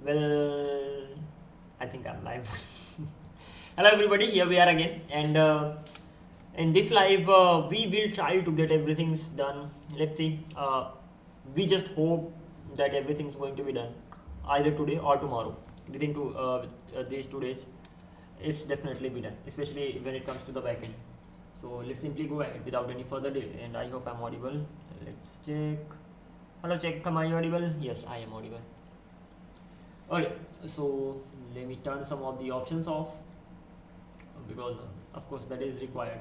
Well, I think I'm live. Hello everybody, here we are again, and in this live we will try to get everything's done. Let's see. We just hope that everything's going to be done either today or tomorrow. Within these 2 days, it's definitely be done, especially when it comes to the backend. So let's simply go ahead without any further delay, and I hope I'm audible. Let's check. Hello, check. Am I audible? Yes, I am audible. Okay, so let me turn some of the options off because of course that is required.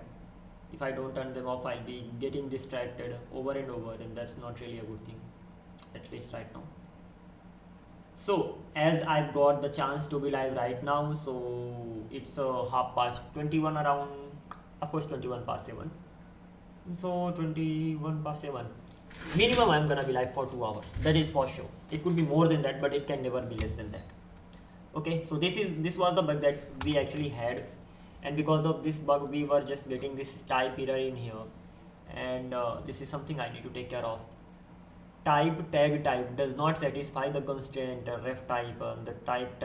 If I don't turn them off, I'll be getting distracted over and over, and that's not really a good thing, at least right now. So as I've got the chance to be live right now, so it's 21 around, of course 21 past 7. So 21 past 7. Minimum I'm gonna be live for 2 hours. That is for sure. It could be more than that, but it can never be less than that. Okay, so this was the bug that we actually had, and because of this bug we were just getting this type error in here, and this is something I need to take care of. Tag type does not satisfy the constraint ref type. The type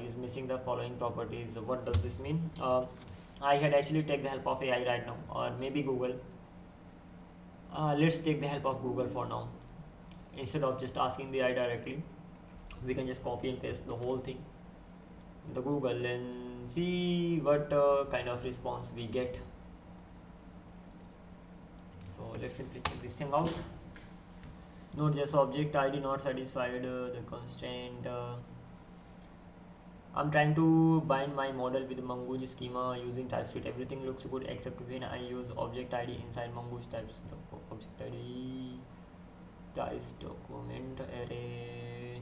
is missing the following properties. What does this mean? I had actually take the help of AI right now, or maybe Google. Let's take the help of Google for now. Instead of just asking the AI directly, we can just copy and paste the whole thing in the Google and see what kind of response we get. So let's simply check this thing out. Not just object ID not satisfied the constraint. I'm trying to bind my model with Mongoose schema using TypeScript. Everything looks good except when I use object ID inside Mongoose types. The object ID types document array.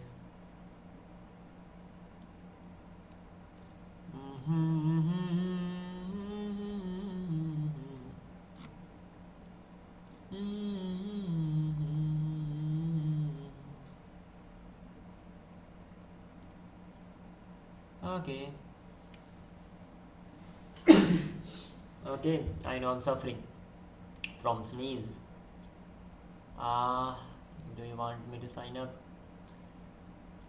Okay. Okay, I know I'm suffering from sneeze. Do you want me to sign up?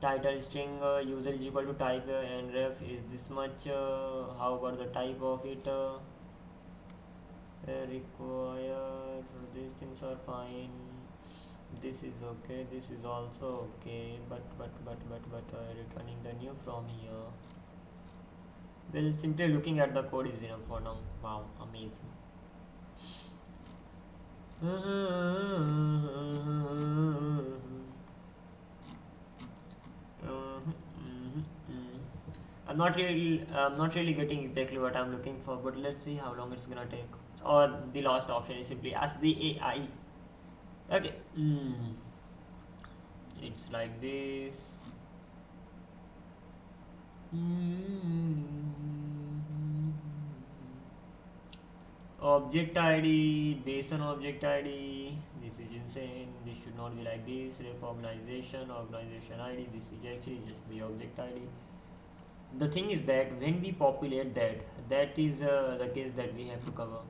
Title string user is equal to type and ref is this much. How about the type of it? Require these things are fine. This is okay. This is also okay. But returning the new from here. Well, simply looking at the code is enough for now. Wow, amazing. I'm not really getting exactly what I'm looking for, but let's see how long it's gonna take. Or the last option is simply ask the AI. Okay, it's like this. Object ID based on object ID. This is insane. This should not be like this. Ref organization ID. This is actually just the object ID. The thing is that when we populate that is the case that we have to cover.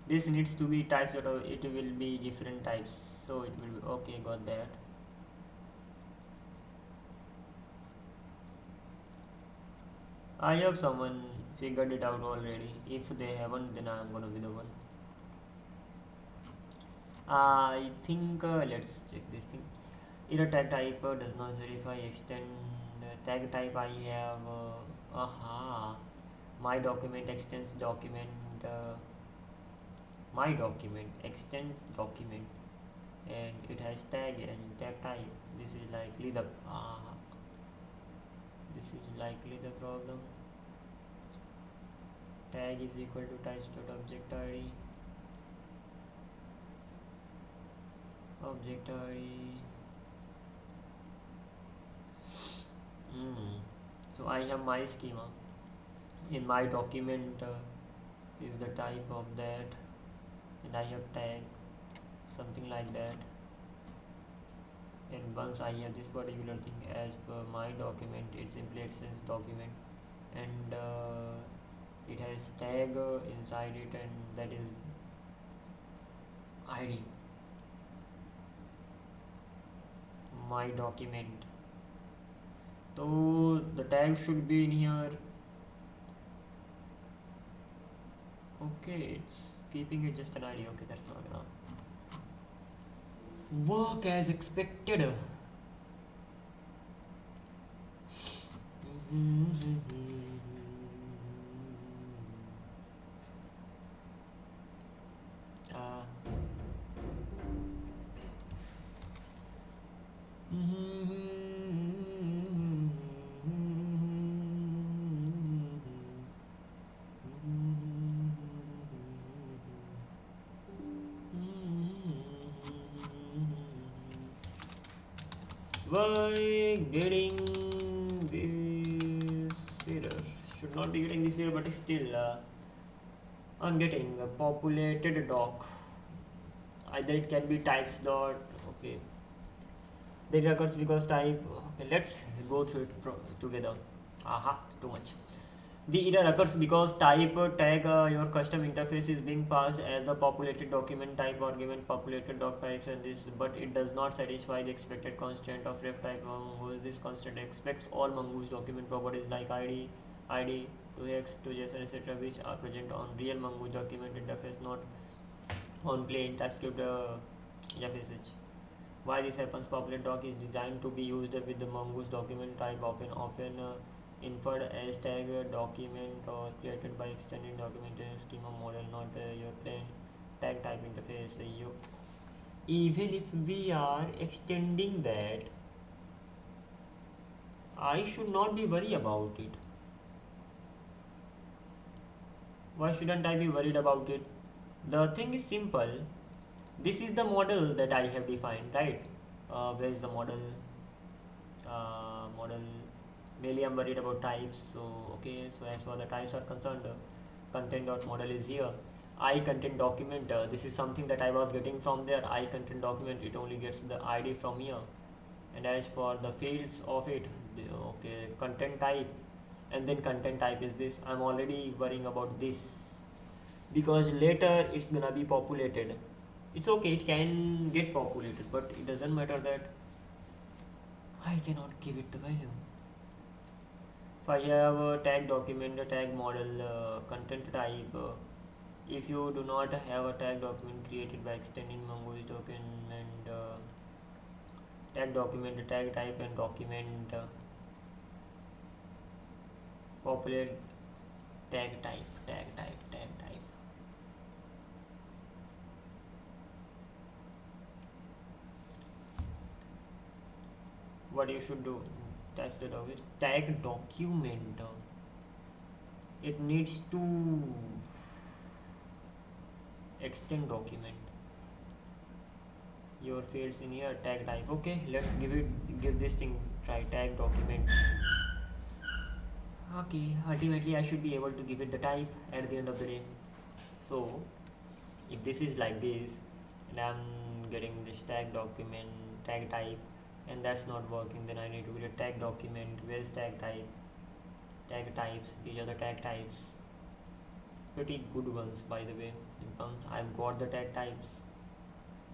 This needs to be types that it will be different types, so it will be okay. Got that. I hope someone figured it out already. If they haven't, then I'm gonna be the one. I think let's check this thing. Error tag type does not verify extend tag type. I have my document extends document. My document extends document, and it has tag and tag type. This is likely the problem. Tag is equal to types.object ID. Object ID. So I have my schema. In my document is the type of that, and I have tag, something like that. And once I have this particular thing as per my document, it simply extends document, and it has as tag inside it, and that is id my document. So the tag should be in here. Okay, it's keeping it just an id. Okay, that's not gonna work as expected. Why getting this error? Should not be getting this error, but still I'm getting a populated doc. Either it can be types dot. Okay, that occurs because type. Okay, let's go through it together. Aha, too much. The error occurs because type tag your custom interface is being passed as the populated document type argument populated doc types, and this, but it does not satisfy the expected constraint of ref type mongoose. This constraint expects all mongoose document properties like id, 2x, 2json, etc., which are present on real mongoose document interface, not on plain TypeScript FSH. Why this happens? Populated doc is designed to be used with the mongoose document type, often inferred as tag document or created by extending documentation schema model, not your plain tag type interface. Even if we are extending that, I should not be worried about it. Why shouldn't I be worried about it? The thing is simple. This is the model that I have defined, right? Where is the model? Model. Mainly I'm worried about types. So okay, so as far the types are concerned, content.model is here. I content document, this is something that I was getting from there. I content document, it only gets the id from here. And as for the fields of it, okay, content type, and then content type is this. I'm already worrying about this because later it's gonna be populated. It's okay, it can get populated, but it doesn't matter that I cannot give it the value. So I have a tag document, a tag model, content type. If you do not have a tag document created by extending mongoose document, tag document, tag type, and document populate tag type. What you should do? That's the tag document. It needs to extend document. Your fields in here, tag type. Okay, let's give this thing try. Tag document. Okay, ultimately I should be able to give it the type at the end of the day. So if this is like this and I'm getting this tag document, tag type, and that's not working, then I need to get a tag document. Where's tag type? Tag types, these are the tag types, pretty good ones by the way. Once I've got the tag types,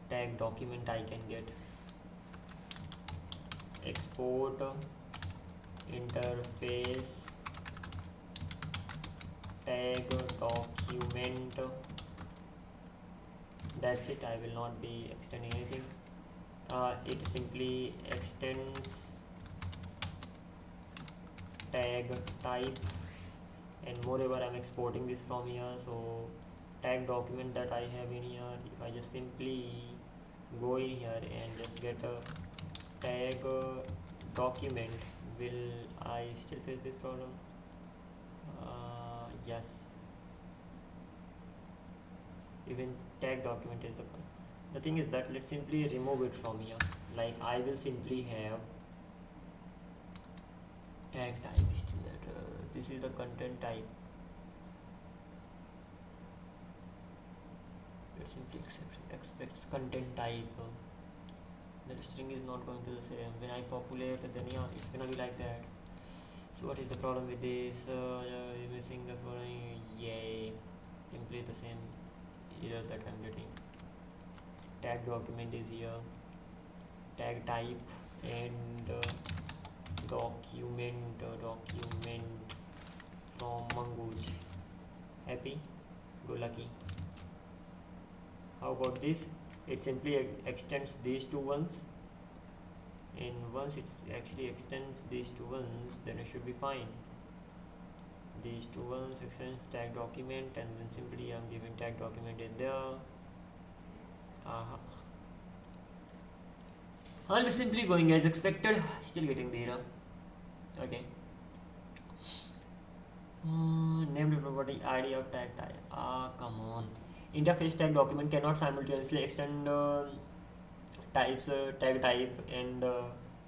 tag document I can get export interface tag document. That's it, I will not be extending anything. It simply extends tag type, and moreover I'm exporting this from here. So tag document that I have in here, if I just simply go in here and just get a tag document, will I still face this problem? Yes, even tag document is the thing is that let's simply remove it from here. Like I will simply have tag types to that. This is the content type. It simply expects content type. The string is not going to the same. When I populate, then yeah, it's gonna be like that. So what is the problem with this? You're missing the following. Yay, simply the same error that I'm getting. Tag document is here, tag type, and document from Mongoose. Happy go lucky. How about this? It simply extends these two ones, and once it actually extends these two ones, then it should be fine. These two ones extends tag document, and then simply I'm giving tag document in there. I'll be simply going as expected, still getting the error. Okay. Named property ID of tag type. Come on. Interface tag document cannot simultaneously extend types, tag type, and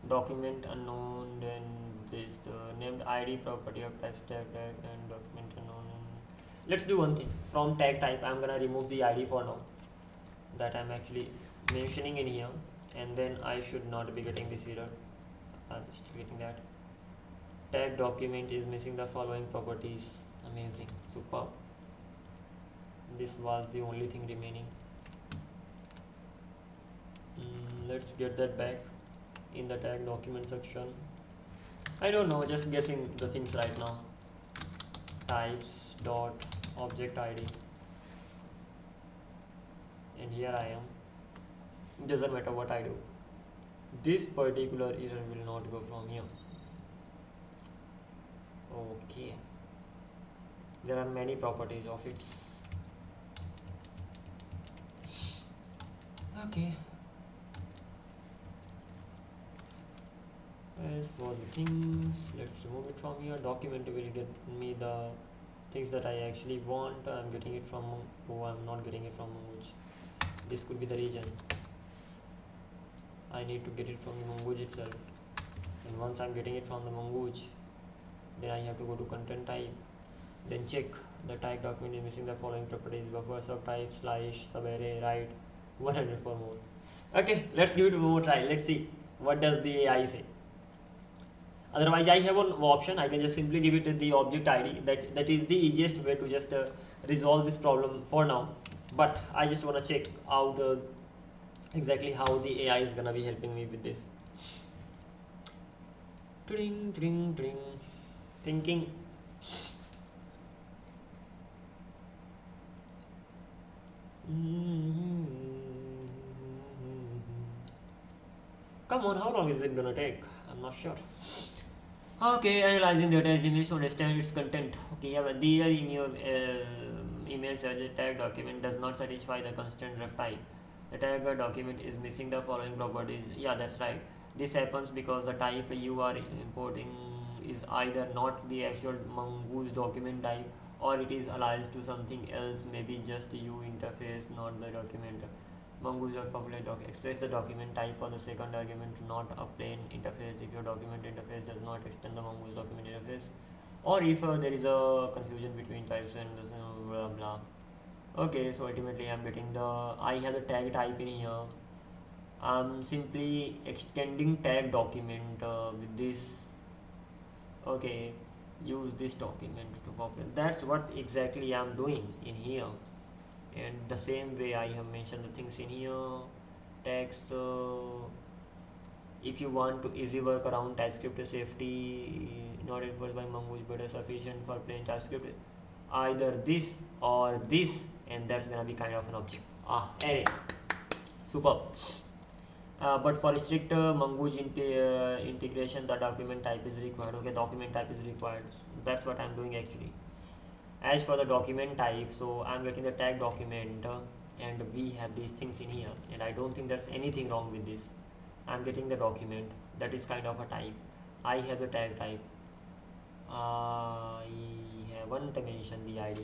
document unknown. Then this the named ID property of types tag type and document unknown. Let's do one thing. From tag type, I'm gonna remove the ID for now that I'm actually mentioning in here, and then I should not be getting this error. I'm just getting that. Tag document is missing the following properties. Amazing, superb. This was the only thing remaining. Let's get that back in the tag document section. I don't know, just guessing the things right now. Types dot object ID, and here I am. Doesn't matter what I do, this particular error will not go from here. Okay, there are many properties of its. Okay, as for the things, let's remove it from here. Document will get me the things that I actually want. I'm getting it from, I'm not getting it from Mongoose. This could be the region. I need to get it from the Mongoose itself, and once I'm getting it from the Mongoose, then I have to go to content type, then check the type document is missing the following properties: buffer, subtype, slash, subarray, right, 104 more. Okay, let's give it one more try. Let's see what does the AI say. Otherwise, I have an option. I can just simply give it the object ID. That is the easiest way to just resolve this problem for now. But I just want to check out exactly how the AI is gonna be helping me with this. Tring, tring, tring. Thinking. Come on, how long is it gonna take? I'm not sure. Okay, analyzing the attached image to understand its content. Okay, yeah, but there in your email says the tag document does not satisfy the constant ref type. The tag document is missing the following properties. Yeah, that's right. This happens because the type you are importing is either not the actual Mongoose document type, or it is aliased to something else, maybe just U interface, not the document. Mongoose populate express the document type for the second argument, not a plain interface if your document interface does not extend the Mongoose document interface, or if there is a confusion between types and this, blah blah. Okay, so ultimately I'm getting I have the tag type in here. I'm simply extending tag document with this. Okay, use this document to populate. That's what exactly I'm doing in here. And the same way I have mentioned the things in here. Tags, if you want to easy work around TypeScript safety, not enforced by Mongoose but sufficient for plain TypeScript, either this or this, and that's gonna be kind of an object. Array. Superb. But for strict Mongoose integration, the document type is required. Okay, document type is required. So that's what I'm doing actually. As for the document type, so I'm getting the tag document, and we have these things in here, and I don't think there's anything wrong with this. I'm getting the document, that is kind of a type. I have the tag type. I haven't mentioned the ID.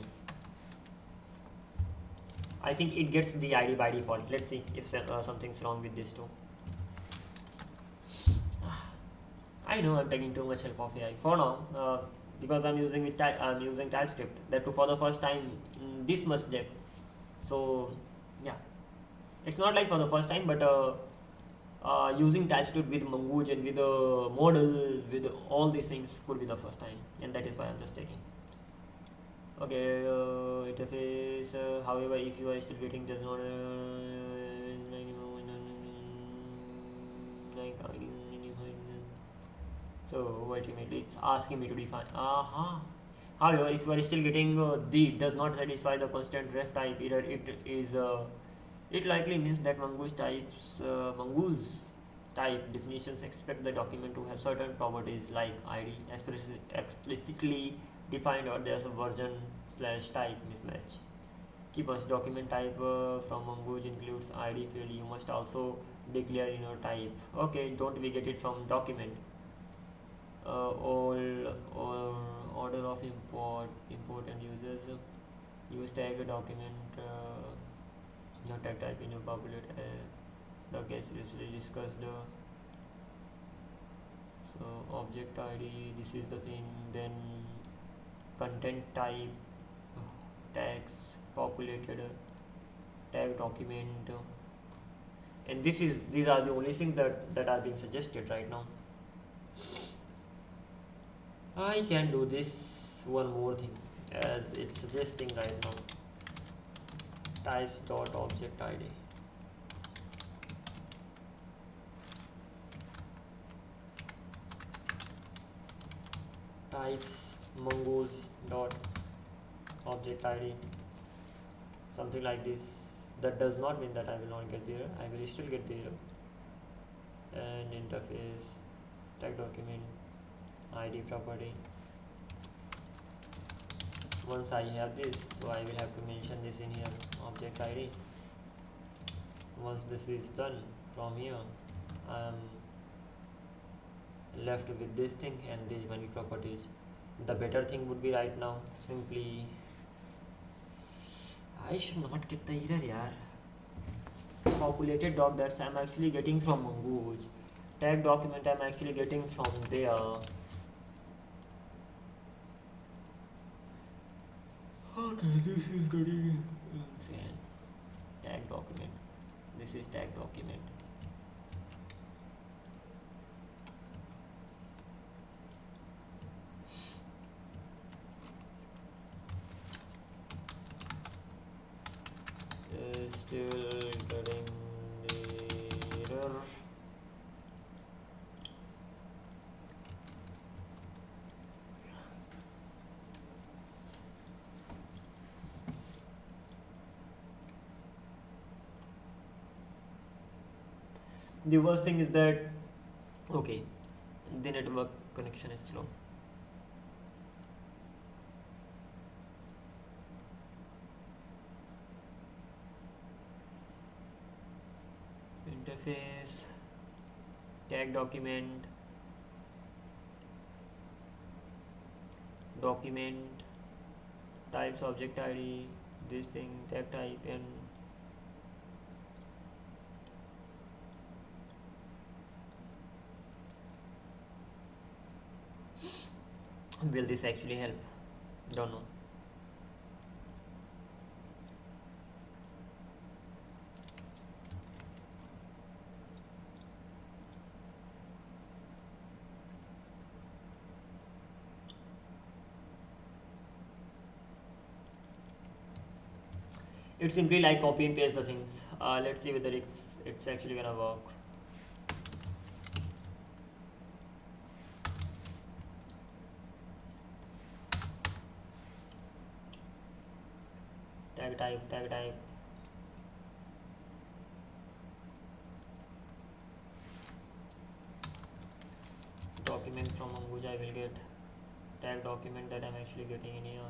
I think it gets the ID by default. Let's see if something's wrong with this too. I know I'm taking too much help of AI for now. Because I'm using TypeScript, that too for the first time in this much depth. So yeah, it's not like for the first time, but using TypeScript with Mongoose and with the model, with all these things could be the first time, and that is why I'm just taking. Okay, interface. However, if you are still getting does not like so ultimately it's asking me to define. However, if you are still getting the does not satisfy the constant ref type error, it likely means that mongoose type definitions expect the document to have certain properties like ID explicitly defined, or there's a version slash type mismatch. Key points: document type from mongoose includes ID field. You must also declare in your type. Okay, don't we get it from document? All or order of import and uses use tag document your tag type in your populate the case recently discussed so object ID, this is the thing. Then content type tags populated tag document and these are the only things that are being suggested right now. I can do this one more thing as it's suggesting right now. Types dot object ID. Types mongoose dot object ID. Something like this. That does not mean that I will not get the error. I will still get the error. And interface tag document ID property. Once I have this, so I will have to mention this in here, object ID. Once this is done, from here I am left with this thing and these many properties. The better thing would be right now simply, I should not get the error yaar. Populated doc, that's I'm actually getting from mongoose. Tag document I'm actually getting from there. Okay, this is getting insane. Tag document. This is tag document. Still getting the error. The worst thing is that okay, the network connection is slow. Interface tag document types object ID, this thing tag type, and will this actually help? Don't know. It's simply like copy and paste the things. Let's see whether it's actually gonna work. Tag type document from mongoose I will get tag document that I'm actually getting in here.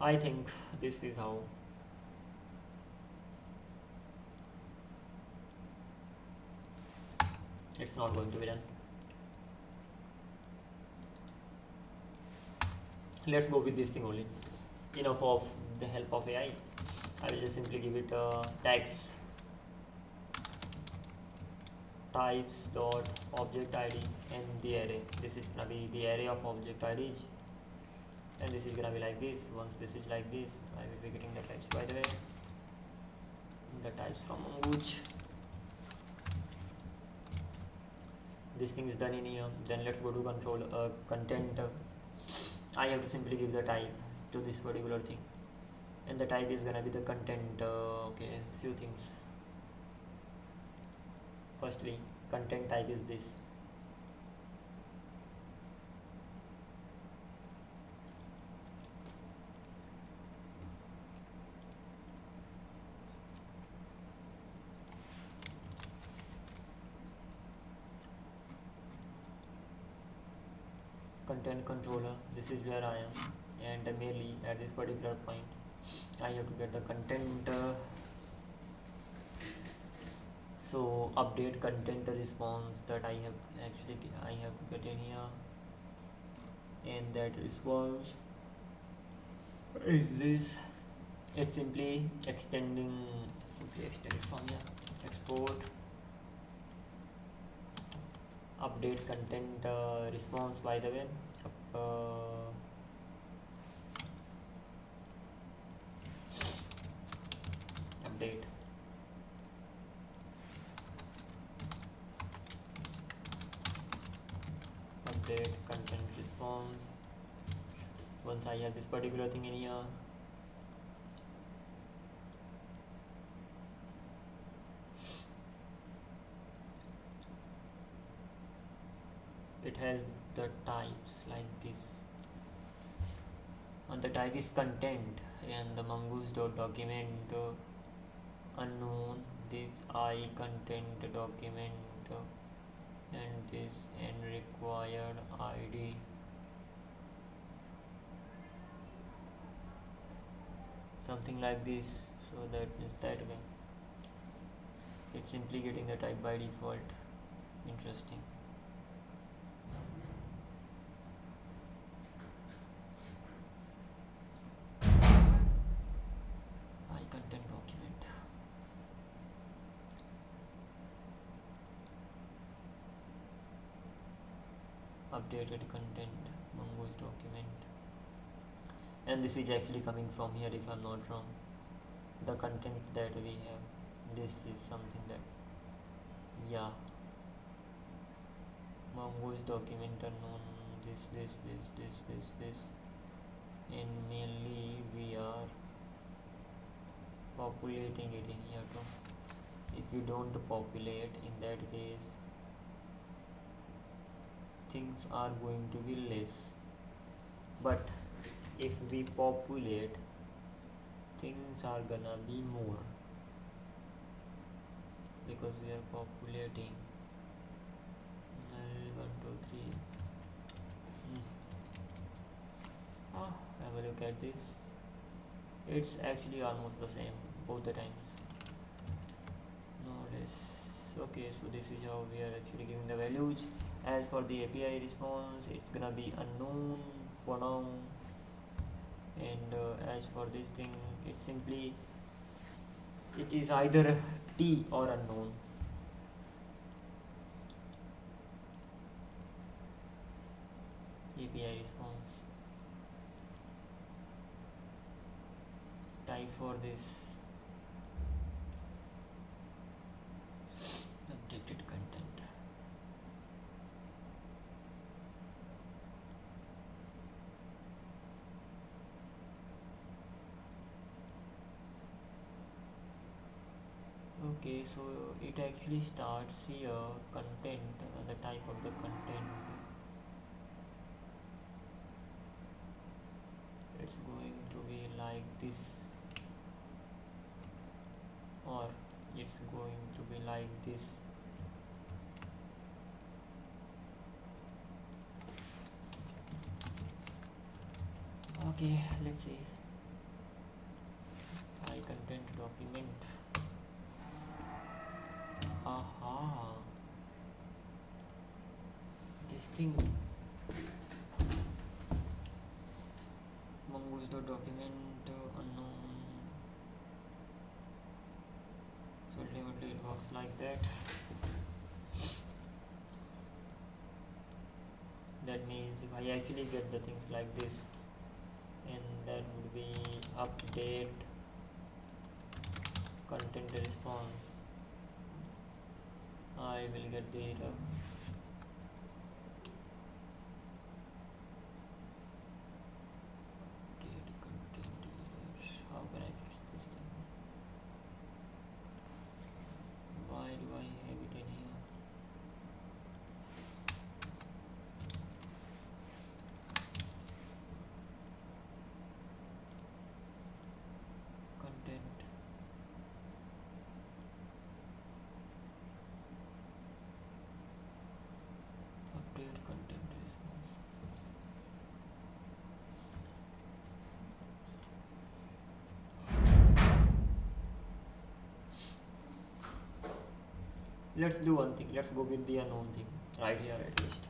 I think this is how. It's not going to be done. Let's go with this thing only. Enough of the help of AI. I will just simply give it tags types dot object ID and the array. This is gonna be the array of object IDs, and this is gonna be like this. Once this is like this, I will be getting the types. By the way, the types from mongoose. this thing is done in here. Then let's go to control content. I have to simply give the type to this particular thing, and the type is gonna be the content. Okay, few things. Firstly, content type is this. Content controller, this is where I am, and merely at this particular point I have to get the content. So update content response, that I have to get in here, and that response is this. It's simply extend it from here. Export update content response, by the way. Update content response. Once I have this particular thing in here, it has the types like this, and the type is content, and the mongoose.document unknown, this I content document, and this n required id. Something like this. So that is that way. It's simply getting the type by default. Interesting. I content document. Updated content, mongoose document. And this is actually coming from here, if I'm not wrong. The content that we have, this is something that, yeah, mongoose document unknown, this, and mainly we are populating it in here too. If we don't populate, in that case things are going to be less, but if we populate, things are gonna be more, because we are populating 1, 2, 3. Have a look at this. It's actually almost the same both the times. No less. Okay, so this is how we are actually giving the values. As for the API response, it's gonna be unknown for now, and as for this thing, it's simply, it is either T or unknown. API response type for this updated content. Okay, so it actually starts here, content, the type of the content. It's going to be like this, or it's going to be like this. Okay, let's see. I content document. Aha, this thing, mongoose.document unknown. So ultimately it works like that. That means if I actually get the things like this, and that would be update content response, I will get the let's do one thing. Let's go with the unknown thing right here at least.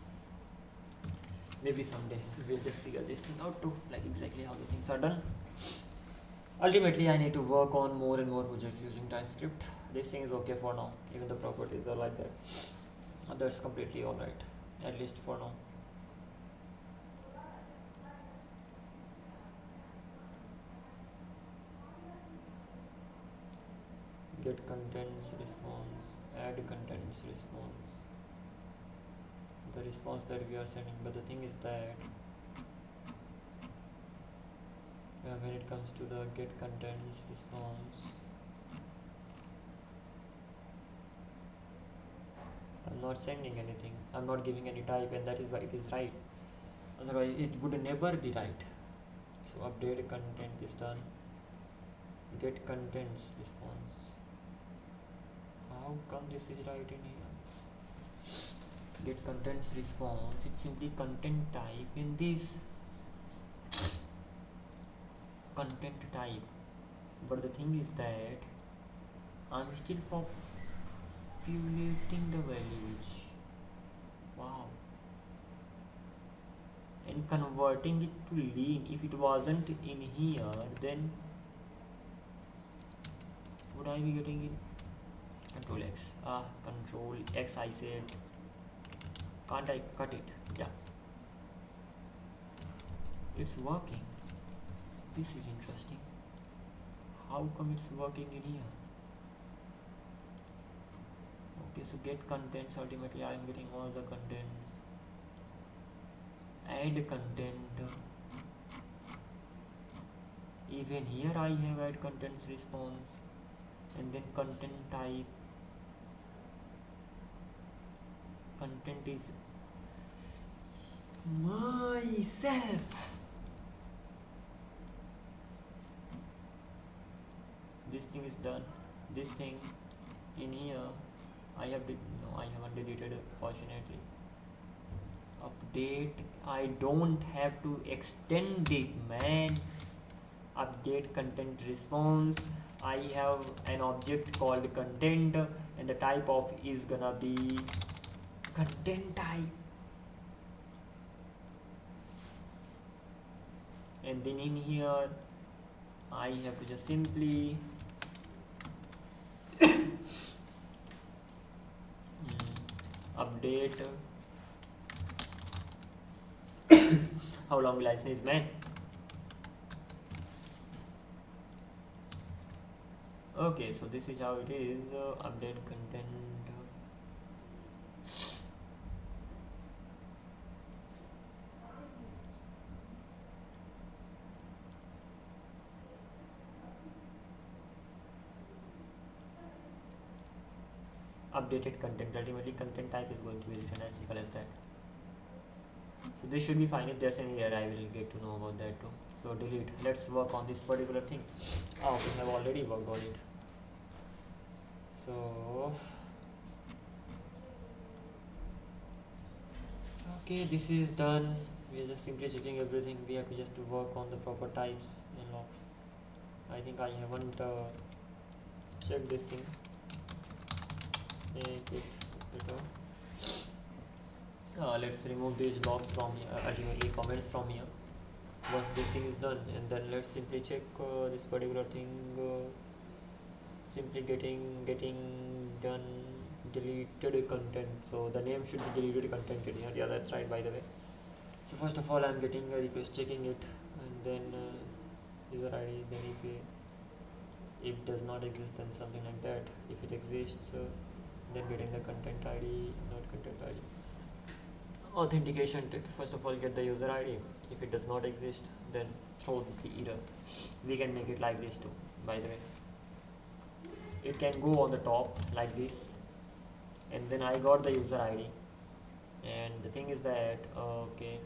Maybe someday we'll just figure this thing out too, like exactly how the things are done. Ultimately, I need to work on more and more projects using TypeScript. This thing is okay for now. Even the properties are like that. That's completely alright, at least for now. Get contents response, add contents response, the response that we are sending. But the thing is that when it comes to the get contents response, I'm not sending anything, I'm not giving any type, and that is why it is right. Otherwise it would never be right. So update content is done. Get contents response. How come this is right in here? Get contents response, it's simply content type in this content type. But the thing is that I'm still populating the values. Wow. And converting it to lean. If it wasn't in here, then would I be getting it? Control X. Control X I said. Can't I cut it? Yeah. It's working. This is interesting. How come it's working in here? Okay, so get contents. Ultimately, I am getting all the contents. Add content. Even here, I have add contents response, and then content type. Content is myself. This thing is done. This thing in here I haven't deleted it, fortunately. Update, I don't have to extend it, man. Update content response, I have an object called content, and the type of is gonna be content type. And then in here I have to just simply update. How long will I say, man? Okay, so this is how it is. Update content. Updated content. Ultimately, content type is going to be written as simple as that. So this should be fine. If there's any error, I will get to know about that too. So delete. Let's work on this particular thing. Oh, we have already worked on it. So okay, this is done. We are just simply checking everything. We have to just work on the proper types and locks. I think I haven't checked this thing. Make it better. Let's remove these blocks from here, ultimately comments from here. Once this thing is done, and then let's simply check this particular thing. Simply getting done. Deleted content. So the name should be deleted content in here. Yeah, that's right, by the way. So first of all, I'm getting a request, checking it, and then user ID. Then if it does not exist, then something like that. If it exists, then getting the content ID, not content ID. Authentication tick. First of all, get the user ID. If it does not exist, then throw the error. We can make it like this too, by the way. It can go on the top like this, and then I got the user ID, and the thing is that okay,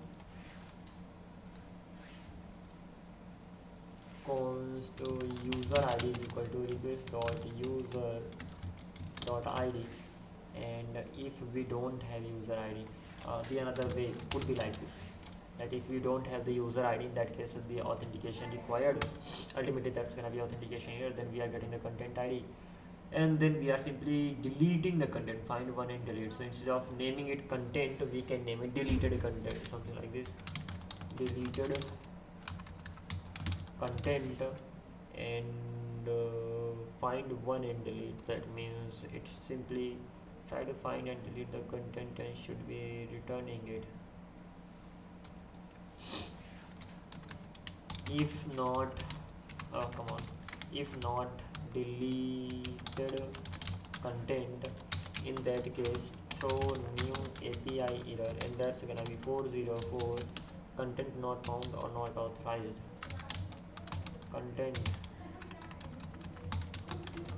const user ID is equal to request dot user dot ID, and if we don't have user ID, the another way could be like this, that if we don't have the user ID, in that case the authentication required. Ultimately that's gonna be authentication here. Then we are getting the content ID, and then we are simply deleting the content, find one and delete. So instead of naming it content, we can name it deleted content, something like this, deleted content, and find one and delete. That means it's simply try to find and delete the content and should be returning it. If not, come on, if not deleted content, in that case throw new API error, and that's gonna be 404, content not found or not authorized, content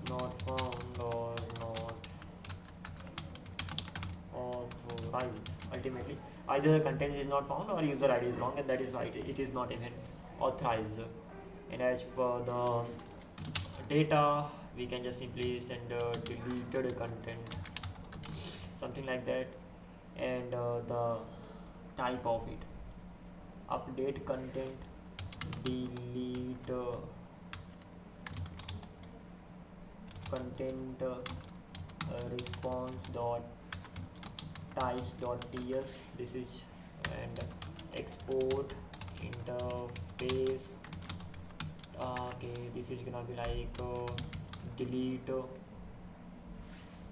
not found or not authorized. Ultimately either the content is not found or user ID is wrong, and that is why it is not even authorized. And as for the data, we can just simply send deleted content, something like that, and the type of it, update content, delete content, response dot types dot ts, this is, and export interface. Okay, this is gonna be like delete,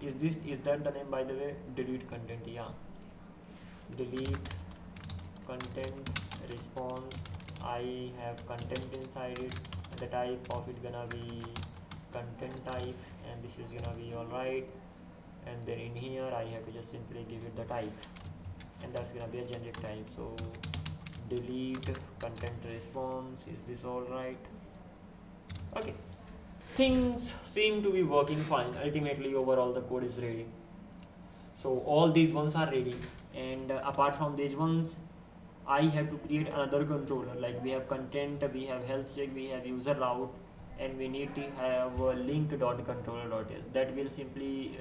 is that the name, by the way? Delete content, yeah, delete content response. I have content inside it, and the type of it gonna be content type, and this is gonna be alright. And then in here I have to just simply give it the type, and that's gonna be a generic type. So delete content response, is this alright? Okay, things seem to be working fine. Ultimately overall the code is ready, so all these ones are ready, and apart from these ones I have to create another controller. Like we have content, we have health check, we have user route, and we need to have a link.controller.s that will simply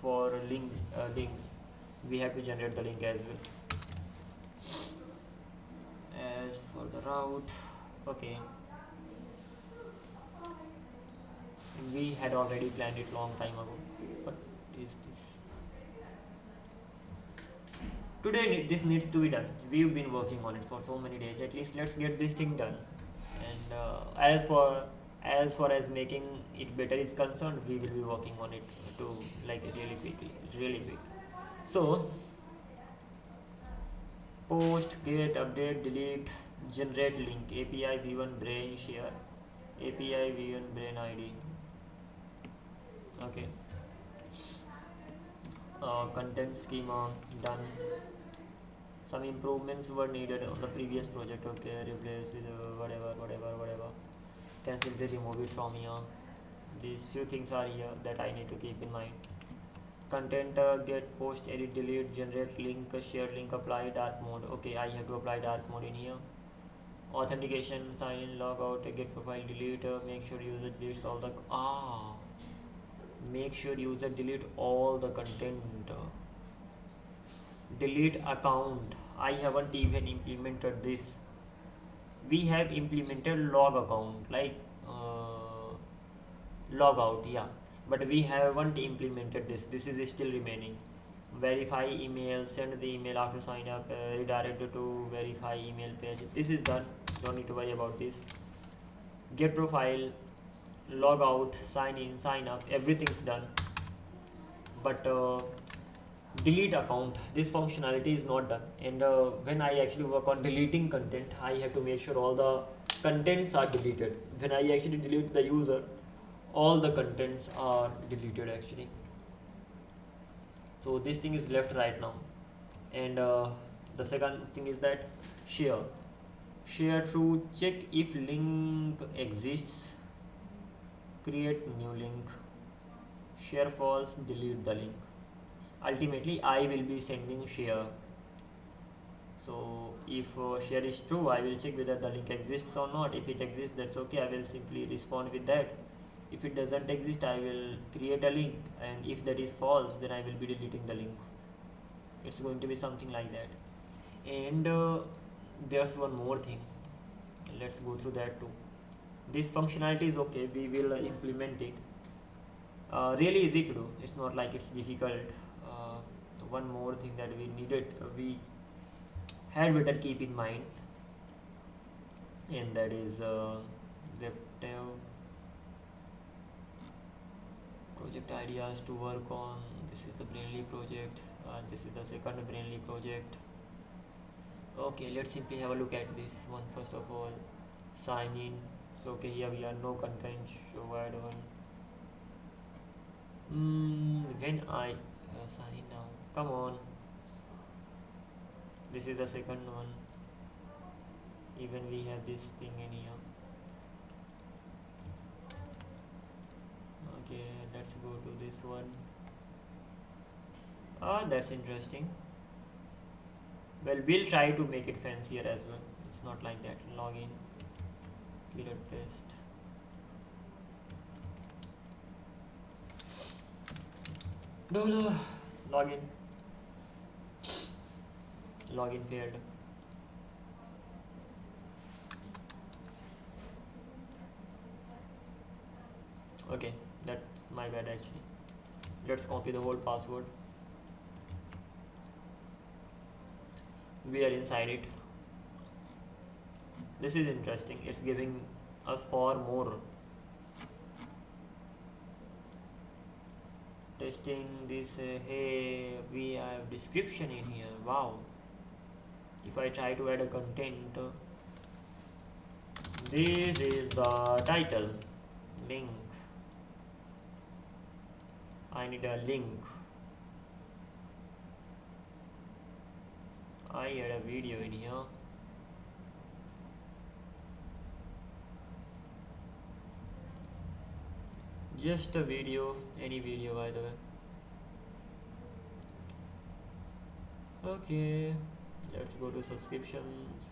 for links we have to generate the link as well. As for the route, okay, we had already planned it long time ago, but is this today this needs to be done. We've been working on it for so many days, at least let's get this thing done. And as far as making it better is concerned, we will be working on it to like really quickly, really quick. So post, get, update, delete, generate link, API v1 brain share, API v1 brain ID. Okay, content schema done. Some improvements were needed on the previous project. Okay, replace with whatever, can simply remove it from here. These few things are here that I need to keep in mind. Content, get, post, edit, delete, generate link, share link, apply dark mode. Okay, I have to apply dark mode in here. Authentication, sign in, log out, get profile, delete, make sure user deletes all the make sure user delete all the content. Delete account, I haven't even implemented this. We have implemented log account, like log out, yeah, but we haven't implemented this. This is still remaining. Verify email, send the email after sign up, redirect to verify email page. This is done, don't need to worry about this. Get profile, log out, sign in, sign up, everything's done. But delete account, this functionality is not done. And when I actually work on deleting content, I have to make sure all the contents are deleted. When I actually delete the user, all the contents are deleted actually. So this thing is left right now. And the second thing is that share true, check if link exists, create new link, share false, delete the link. Ultimately I will be sending share. So if share is true, I will check whether the link exists or not. If it exists, that's okay, I will simply respond with that. If it doesn't exist, I will create a link, and if that is false, then I will be deleting the link. It's going to be something like that. And there's one more thing, let's go through that too. This functionality is okay, we will implement it. really easy to do. It's not like it's difficult. One more thing that we had better keep in mind, and that is web dev project ideas to work on. This is the Brainly project. This is the second Brainly project. Okay, let's simply have a look at this one first of all. Sign in. So okay, here we are, no content, show add on. When I sign in now, come on. This is the second one. Even we have this thing in here. Okay, let's go to this one. That's interesting. Well, we'll try to make it fancier as well. It's not like that. Login, period test. $, login. Login failed. Okay, that's my bad actually. Let's copy the whole password. We are inside it. This is interesting. It's giving us 4 more. Testing this. Hey, we have description in here. Wow. If I try to add a content, this is the title, link. I need a link. I had a video in here. Just a video, any video by the way. Okay, let's go to subscriptions.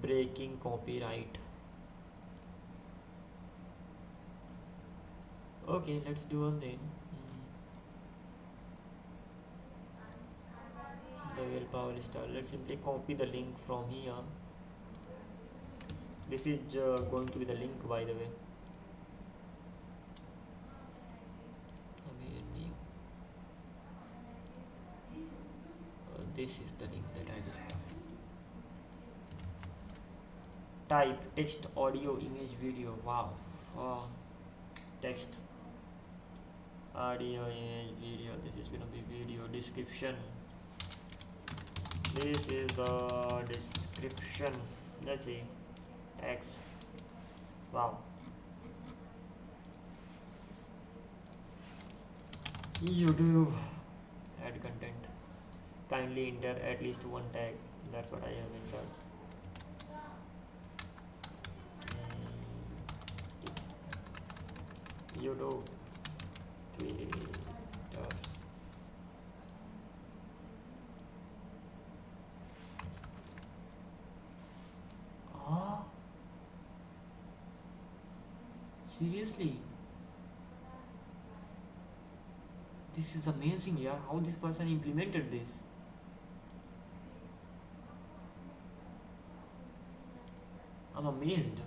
Breaking copyright. Okay, let's do one thing. The willpower star. Let's simply copy the link from here. This is going to be the link, by the way. This is the link that I will have. Type text, audio, image, video. Wow. Text, audio, image, video. This is gonna be video. Description. This is the description. Let's see. X. Wow. YouTube. Add content. Kindly enter at least one tag. That's what I have entered. YouTube, Twitter. Seriously? This is amazing, yeah. How this person implemented this? I'm amazed.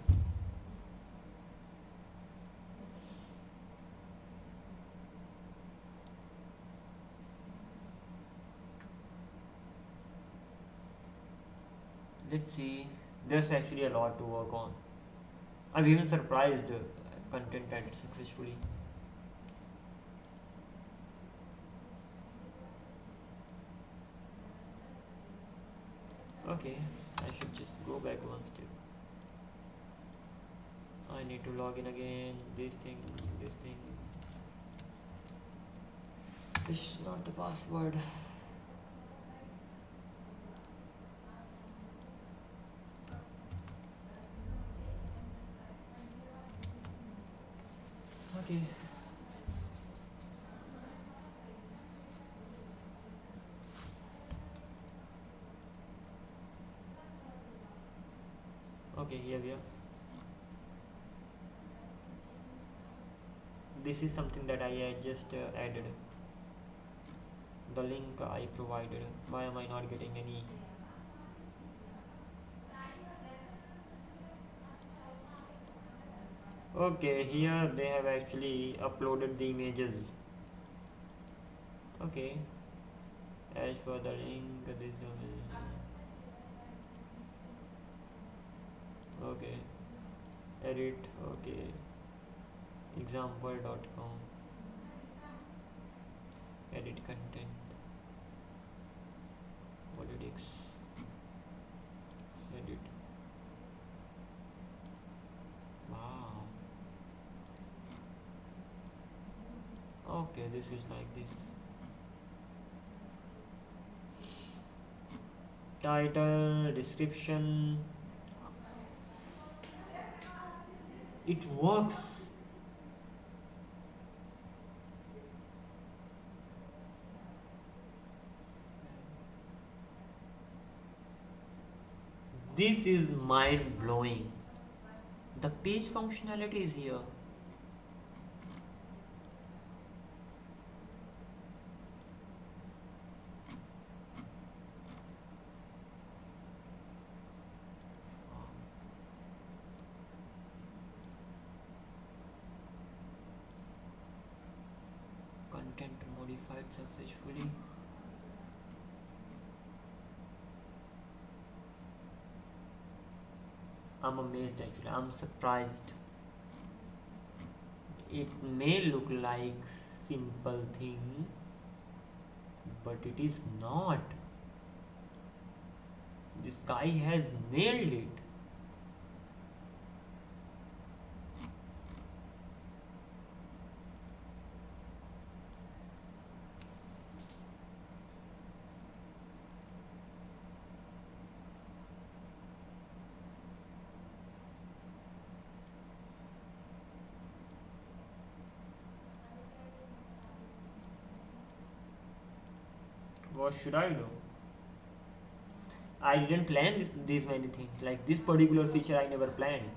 Let's see. There's actually a lot to work on. I'm even surprised content added successfully. Okay, I should just go back one step. I need to log in again. This thing. This is not the password. Okay. Okay, here we are. This is something that I just added. the link I provided. Why am I not getting any? Okay, here they have actually uploaded the images. Okay, as for the link, this okay, edit, okay, example.com, edit content, politics, edit. Wow. Okay, this is like this. Title, description. It works. This is mind blowing. The page functionality is here. Content modified successfully. I'm amazed actually. I'm surprised. It may look like simple thing, but it is not. This guy has nailed it. What should I do? I didn't plan these many things. Like this particular feature I never planned.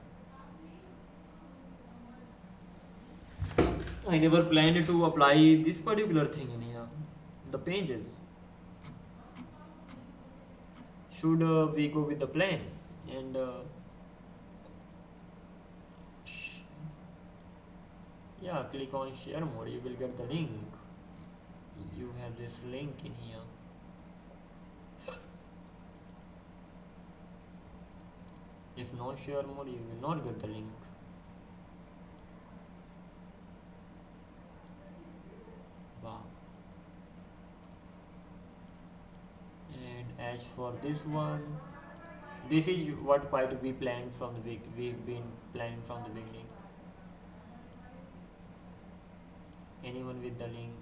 I never planned to apply this particular thing in here. The pages. Should we go with the plan? And yeah, click on share more. You will get the link. You have this link in here. If not share more, you will not get the link. Wow. And as for this one, this is what part we planned from the we've been planning from the beginning. Anyone with the link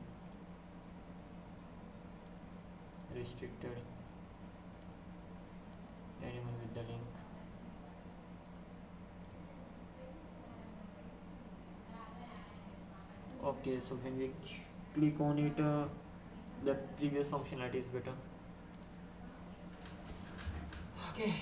restricted. Anyone with the link. Okay, so when we click on it, the previous functionality is better. Okay.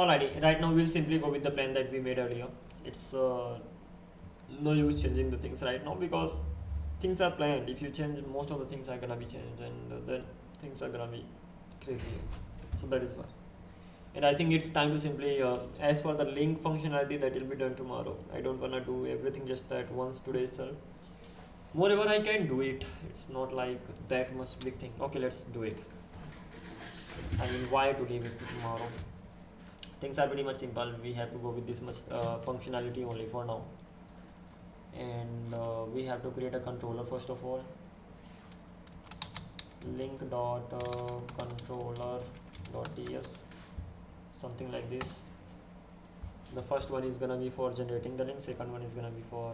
Alrighty, right now we'll simply go with the plan that we made earlier. It's no use changing the things right now because things are planned. If you change, most of the things are gonna be changed, and then things are gonna be crazy. So that is why. And I think it's time to simply, as for the link functionality, that will be done tomorrow. I don't wanna do everything just at once today itself. Whatever I can do it. It's not like that much big thing. Okay, let's do it. I mean, why to leave it to tomorrow? Things are pretty much simple. We have to go with this much functionality only for now. And we have to create a controller first of all. Link dot controller dot ts, something like this. The first one is gonna be for generating the link. Second one is gonna be for,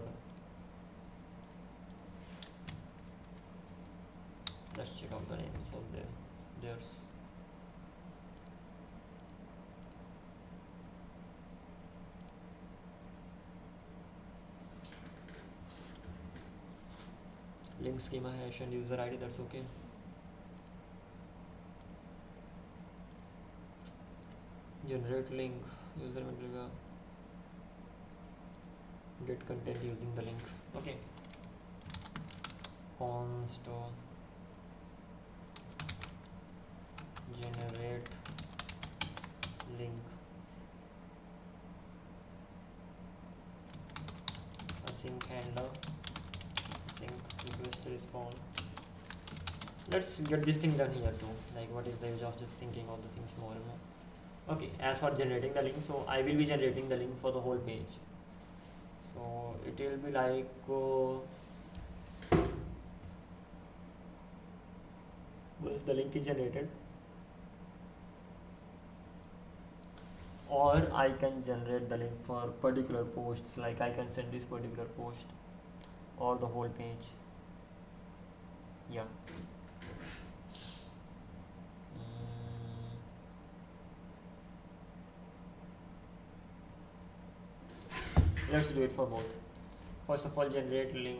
let's check out the names of them. There's link schema hash and user ID. That's okay. Generate link, user material, get content using the link. Okay. Const generate link, async handler, async request response. Let's get this thing done here too. Like, what is the use of just thinking of the things more and more? Okay, as for generating the link, so I will be generating the link for the whole page. So it will be like once the link is generated, or I can generate the link for particular posts, like I can send this particular post or the whole page. Yeah. Let's do it for both. First of all, generate link.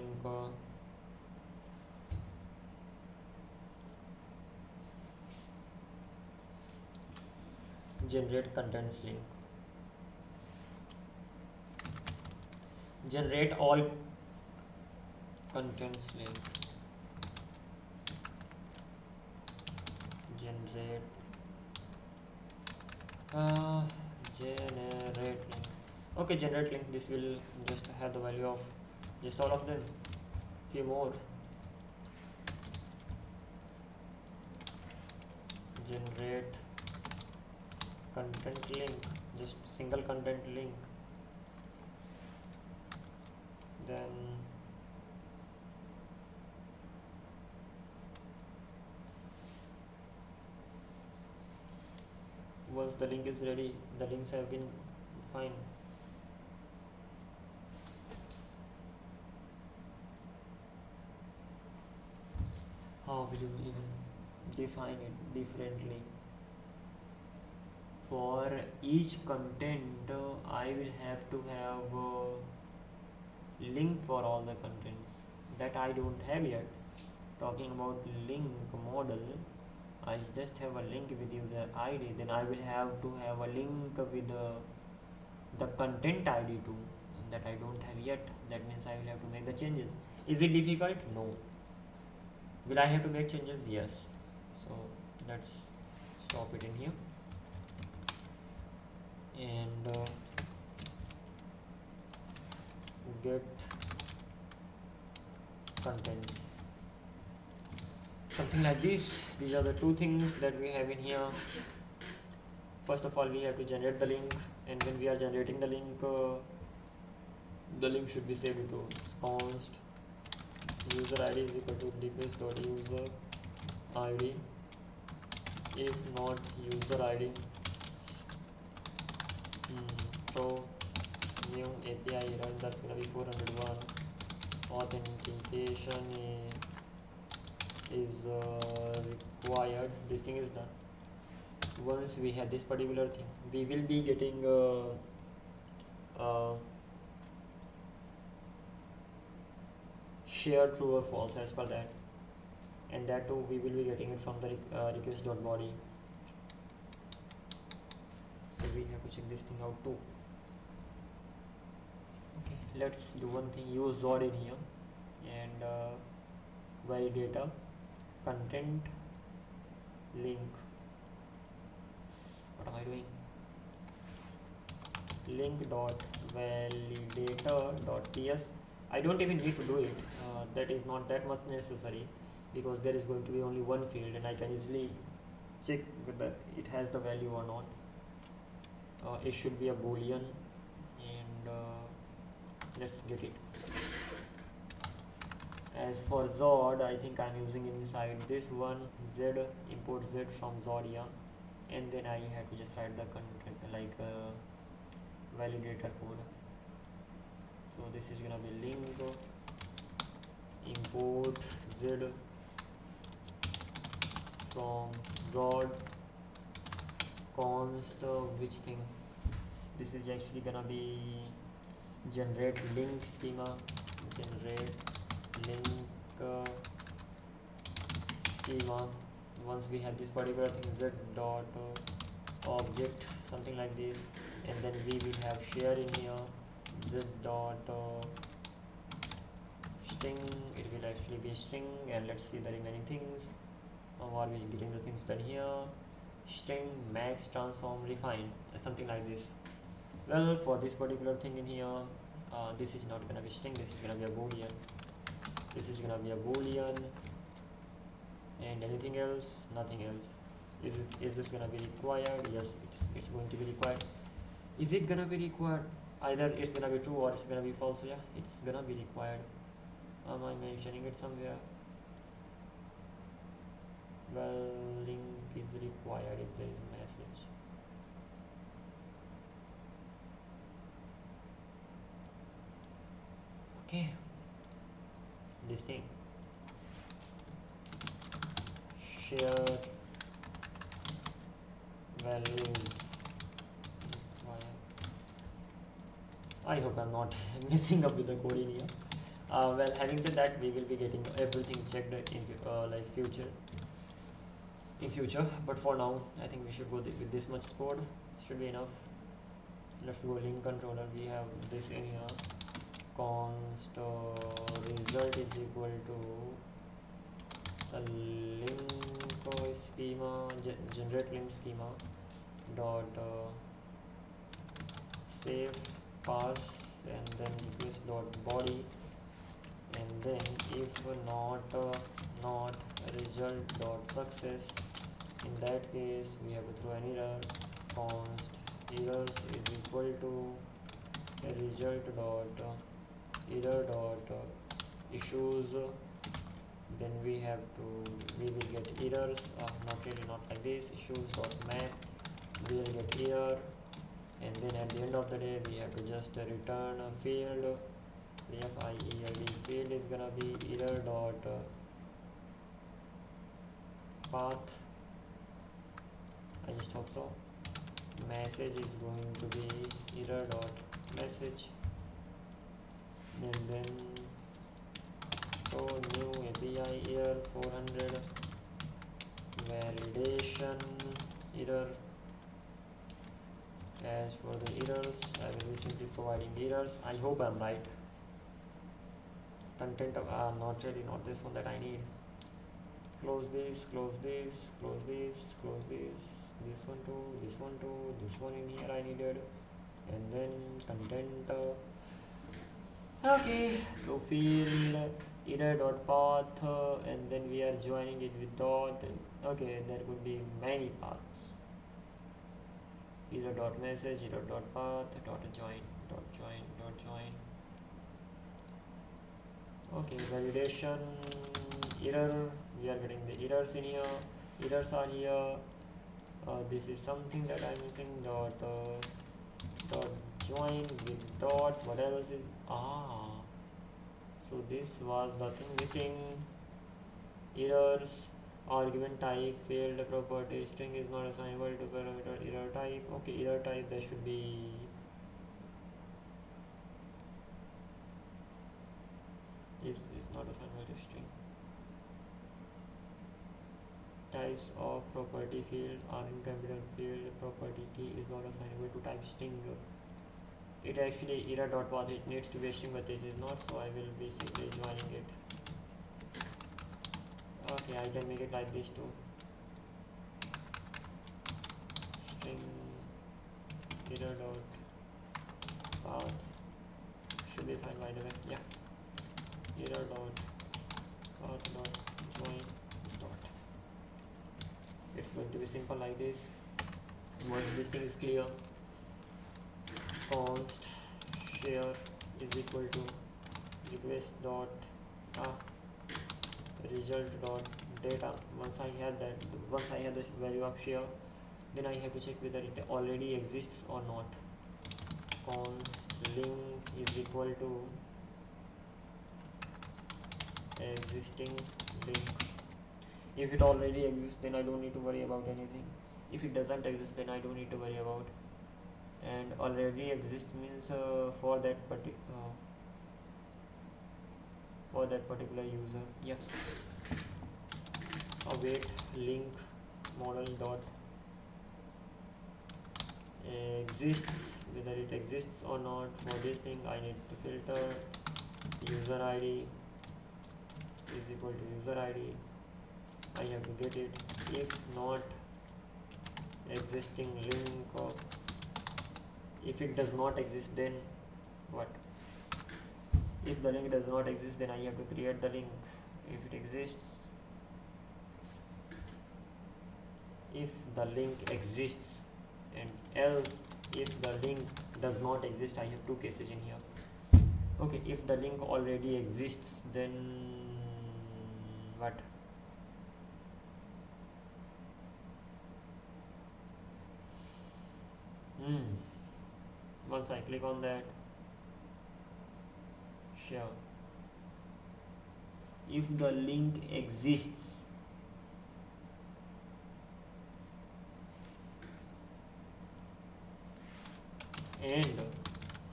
Generate contents link. Generate all contents link. Generate generate link. Okay, generate link. This will just have the value of just all of them. Few more. Generate content link, just single content link. Then once the link is ready, the links have been defined. How will you even define it differently? For each content, I will have to have a link for all the contents that I don't have yet. Talking about link model, I just have a link with user ID, then I will have to have a link with the content ID too, that I don't have yet. That means I will have to make the changes. Is it difficult? No. Will I have to make changes? Yes. So let's stop it in here and get contents, something like this. These are the two things that we have in here. First of all, we have to generate the link, and when we are generating the link should be saved to const user ID is equal to request.user ID. If not user ID, so new API error, that's gonna be 401. Authentication is required. This thing is done. Once we have this particular thing, we will be getting share true or false as per that, and that too we will be getting it from the request.body. So we have to check this thing out too. Okay, let's do one thing, use Zod in here and validator content link. What am I doing? Link dot validator dot ps. I don't even need to do it. That is not that much necessary because there is going to be only one field and I can easily check whether it has the value or not. It should be a boolean and let's get it. As for Zod, I think I'm using inside this one z, import z from Zodia, and then I have to just write the content like validator code. So this is gonna be link import z from Zod const which thing. This is actually gonna be generate link schema, generate link schema. Once we have this particular thing, z dot object, something like this, and then we will have share in here, z dot string. It will actually be string, and let's see the remaining things. Are we getting the things done here? String max transform refine, something like this. Well, for this particular thing in here, this is not gonna be string, this is gonna be a boolean. This is gonna be a boolean, and anything else? Nothing else. Is this gonna be required? Yes, it's going to be required. Is it gonna be required? Either it's gonna be true or it's gonna be false. Yeah, it's gonna be required. Am I mentioning it somewhere? Well, link is required if there is a message. Okay, this thing share values required. I hope I'm not messing up with the code in here. Well, having said that, we will be getting everything checked in like in future, but for now I think we should go with this much code, should be enough. Let's go link controller. We have this in here, const result is equal to the link schema, generate link schema dot save pass, and then request dot body, and then if not result dot success, in that case we have to throw an error. Const errors is equal to result dot error dot issues. Then we will get errors, not like this, issues dot map, we will get error, and then at the end of the day we have to just return a field. So field field is gonna be error dot path. I just hope so. Message is going to be error dot message, and then so new API error 400 validation error. As for the errors, I will be simply providing errors. I hope I'm right. Content of not really, not this one that I need. Close this, close this, close this, close this one too, this one too, this one in here I needed, and then content. Okay, so field error dot path, and then we are joining it with dot. Okay, there could be many paths. Error dot message, error dot path, dot join, dot join, dot join. Okay, validation error. We are getting the errors in here. Errors are here. This is something that I'm using. Dot join with dot. What else is so this was the thing missing. Errors, argument type, failed property, string is not assignable to parameter, error type. Okay, error type, there should be is not assignable to string. types of property field are incomplete field. Property key is not assignable to type string. It actually error dot path, it needs to be a string but it is not, so I will be simply joining it. Okay, I can make it like this too. String error dot path should be fine by the way. Yeah, error dot path dot join dot. It's going to be simple like this. Once this thing is clear, const share is equal to request dot result dot data. Once I have the value of share, then I have to check whether it already exists or not. Const link is equal to existing link. If it already exists, then I don't need to worry about anything. If it doesn't exist, then I don't need to worry about. And already exist means for that particular user. Yeah. Await link model dot exists, whether it exists or not. For this thing I need to filter user ID is equal to user ID. I have to get it. If not existing link, or if it does not exist, then what? If the link does not exist, then I have to create the link. If it exists, if the link exists, and else if the link does not exist. I have two cases in here. Okay, if the link already exists, then what? Once I click on that, sure, if the link exists, and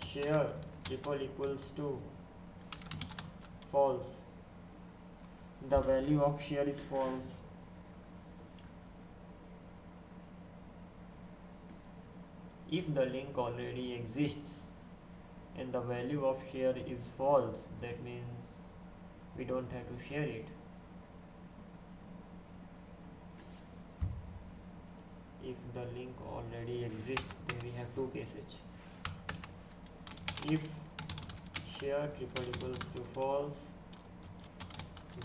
share equals to false, the value of share is false. If the link already exists and the value of share is false, that means we don't have to share it. If the link already exists, then we have two cases. If share equals to false,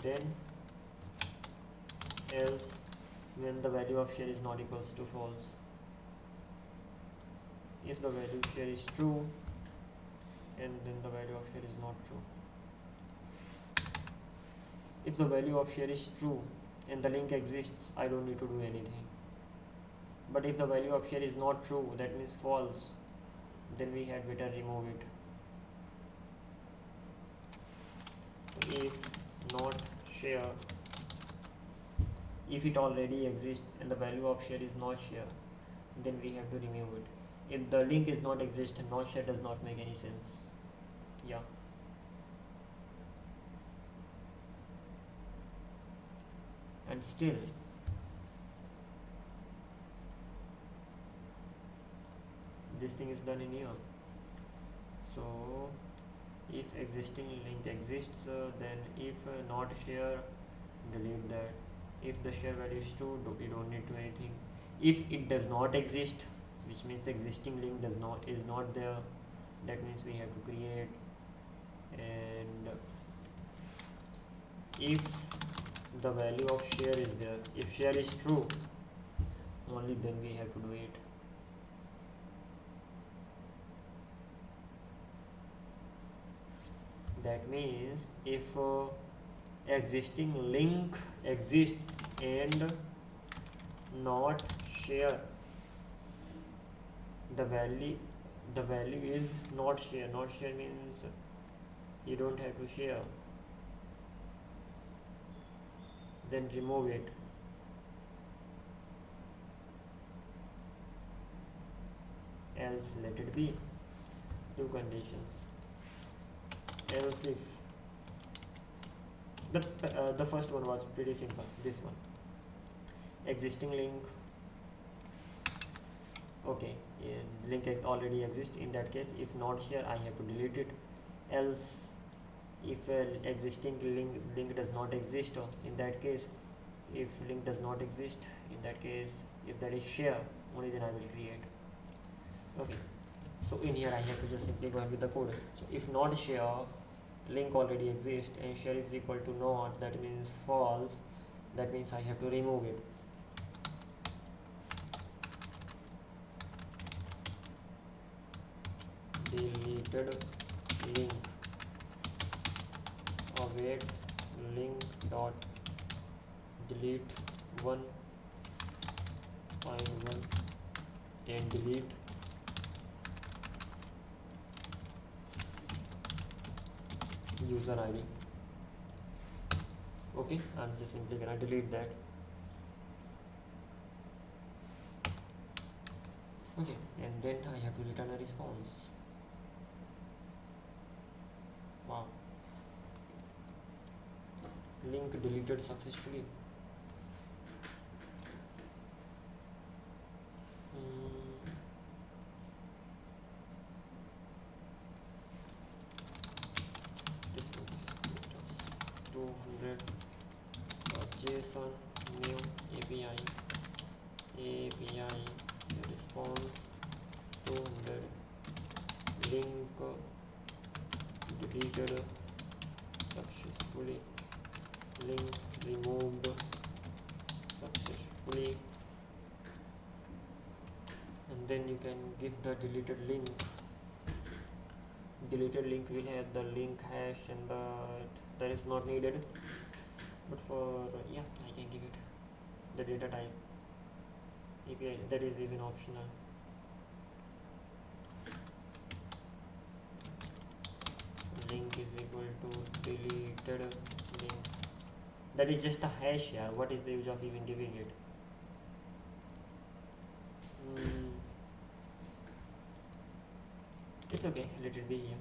then else when the value of share is not equals to false. If the value of share is true, and then the value of share is not true. If the value of share is true and the link exists, I don't need to do anything. But if the value of share is not true, that means false, then we had better remove it. So if not share, if it already exists and the value of share is not share, then we have to remove it. If the link is not exist and not share, does not make any sense. Yeah. And still this thing is done in here. So if existing link exists, then if not share, delete that. If the share value is true, we don't need to do anything. If it does not exist, which means existing link is not there, that means we have to create. And if the value of share is there, if share is true, only then we have to do it. That means if existing link exists and not share, the value is not share. Not share means you don't have to share. Then remove it. Else let it be. Two conditions. Else if the first one was pretty simple, this one. existing link. Okay, yeah, link already exists. In that case, if not here, I have to delete it. Else, if existing link does not exist, in that case, if link does not exist, in that case, if that is share, only then I will create. Okay, so in here I have to just simply go ahead with the code. So if not share, link already exists, and share is equal to not, that means false, that means I have to remove it. Deleted link, await link dot delete one, find one, and delete user ID. Okay, I'm just simply gonna delete that. Okay, and then I have to return a response. Wow, link deleted successfully. Response status 200 JSON new API response 200 link deleted successfully, link removed successfully, and then you can give the deleted link. Deleted link will have the link hash and that is not needed, but for yeah, I can give it the data type API, that is even optional. Link is equal to deleted link, that is just a hash here. What is the use of even giving it? It's okay, let it be here.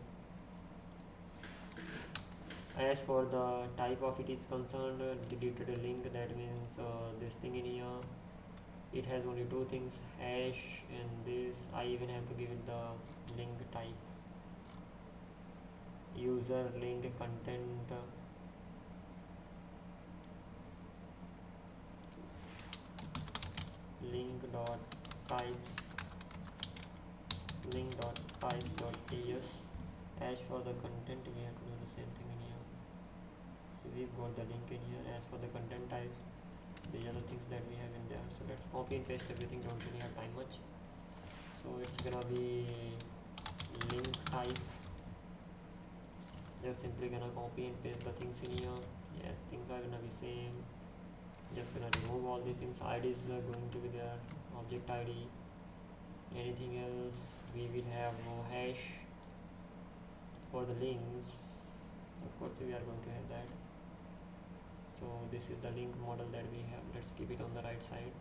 As for the type of it is concerned, deleted a link, that means this thing in here, it has only two things, hash and this. I even have to give it the link type, user link content, link dot types, link dot types dot ts. As for the content, we have to do the same thing in here. So we've got the link in here. As for the content types, these are the things that we have in there. So let's copy and paste everything, don't really have time much. So it's gonna be link type, just simply gonna copy and paste the things in here. Yeah, things are gonna be same. Just gonna remove all these things. ID is going to be there, object ID. Anything else, we will have no hash. For the links, of course we are going to have that. So this is the link model that we have. Let's keep it on the right side,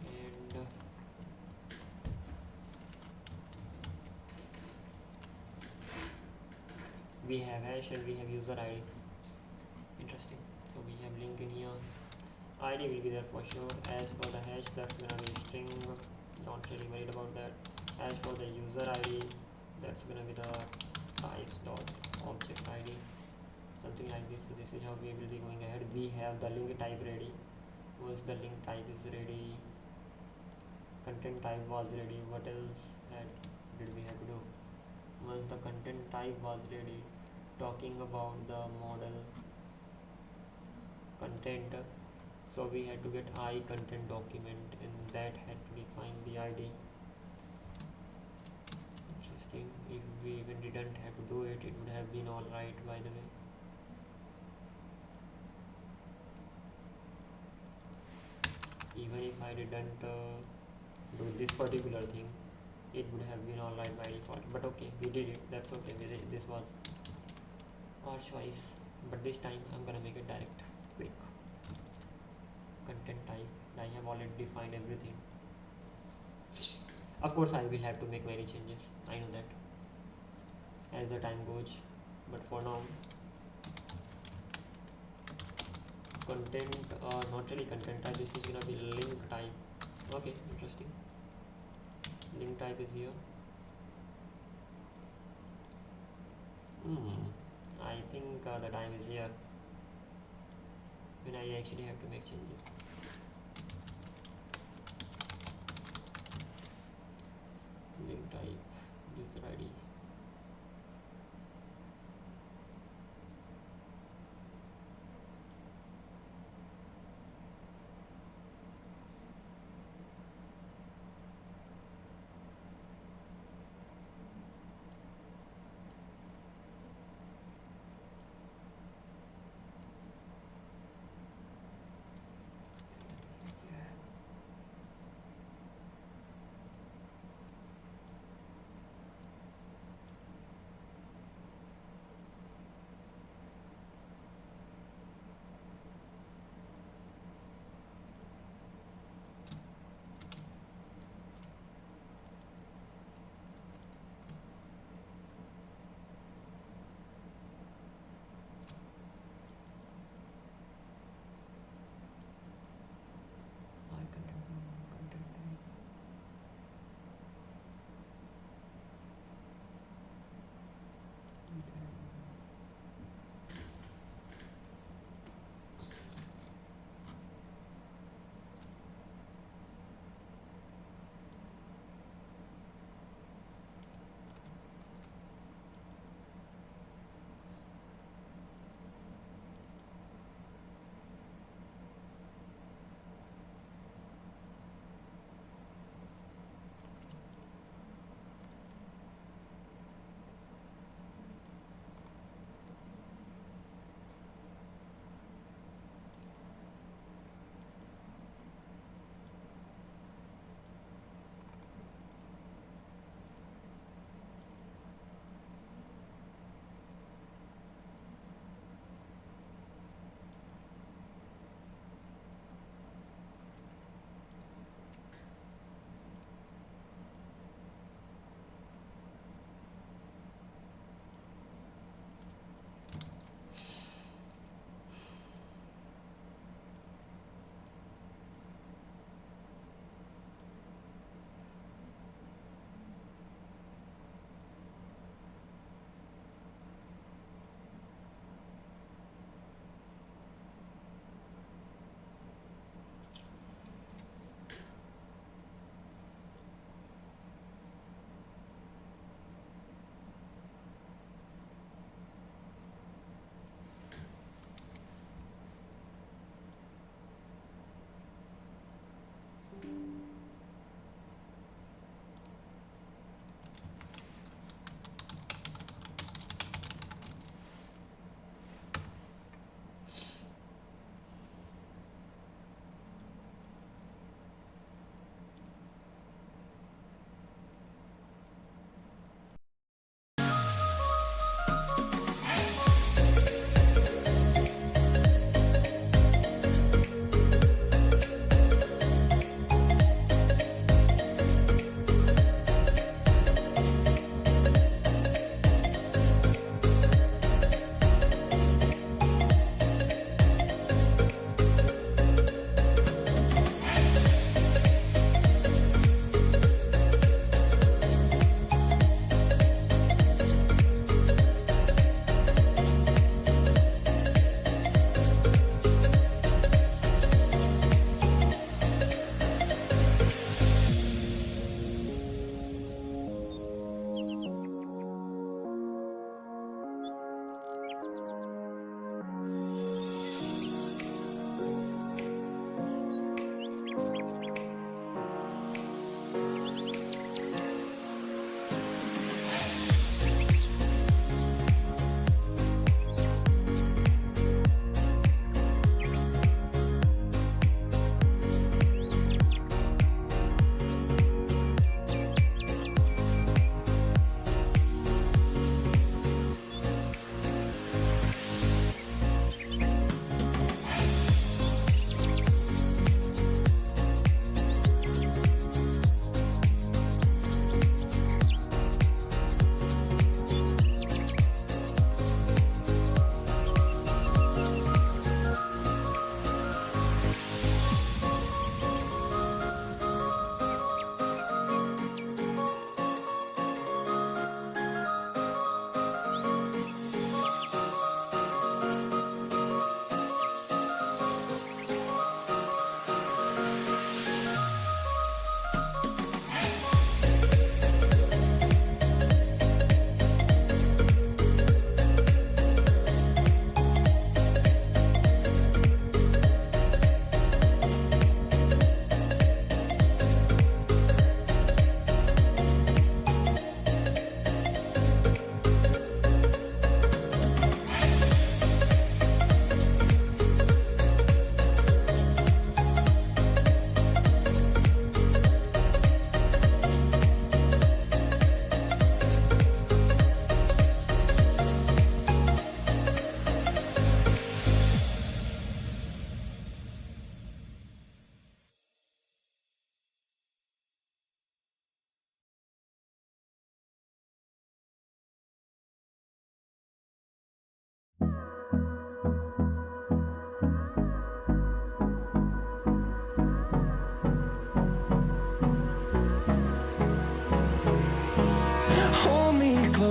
and we have hash and we have user ID. Interesting. So we have link in here, ID will be there for sure. As for the hash, that's gonna be string, not really worried about that. As for the user ID, that's gonna be the types dot object ID, something like this. So this is how we will be going ahead. We have the link type ready. Once the link type is ready, content type was ready, what else did we have to do? Once the content type was ready, talking about the model content, so we had to get I content document, and that had to define the ID. Interesting. If we even didn't have to do it, it would have been all right, by the way. Even if I didn't do this particular thing, it would have been all right by default. But okay, we did it. That's okay. This was our choice, but this time I'm gonna make it direct, quick. Content type, I have already defined everything. Of course I will have to make many changes, I know that, as the time goes, but for now content, not really content type, this is gonna be link type. Okay, interesting. Link type is here. I think the time is here when I actually have to make changes. Link type, user ID.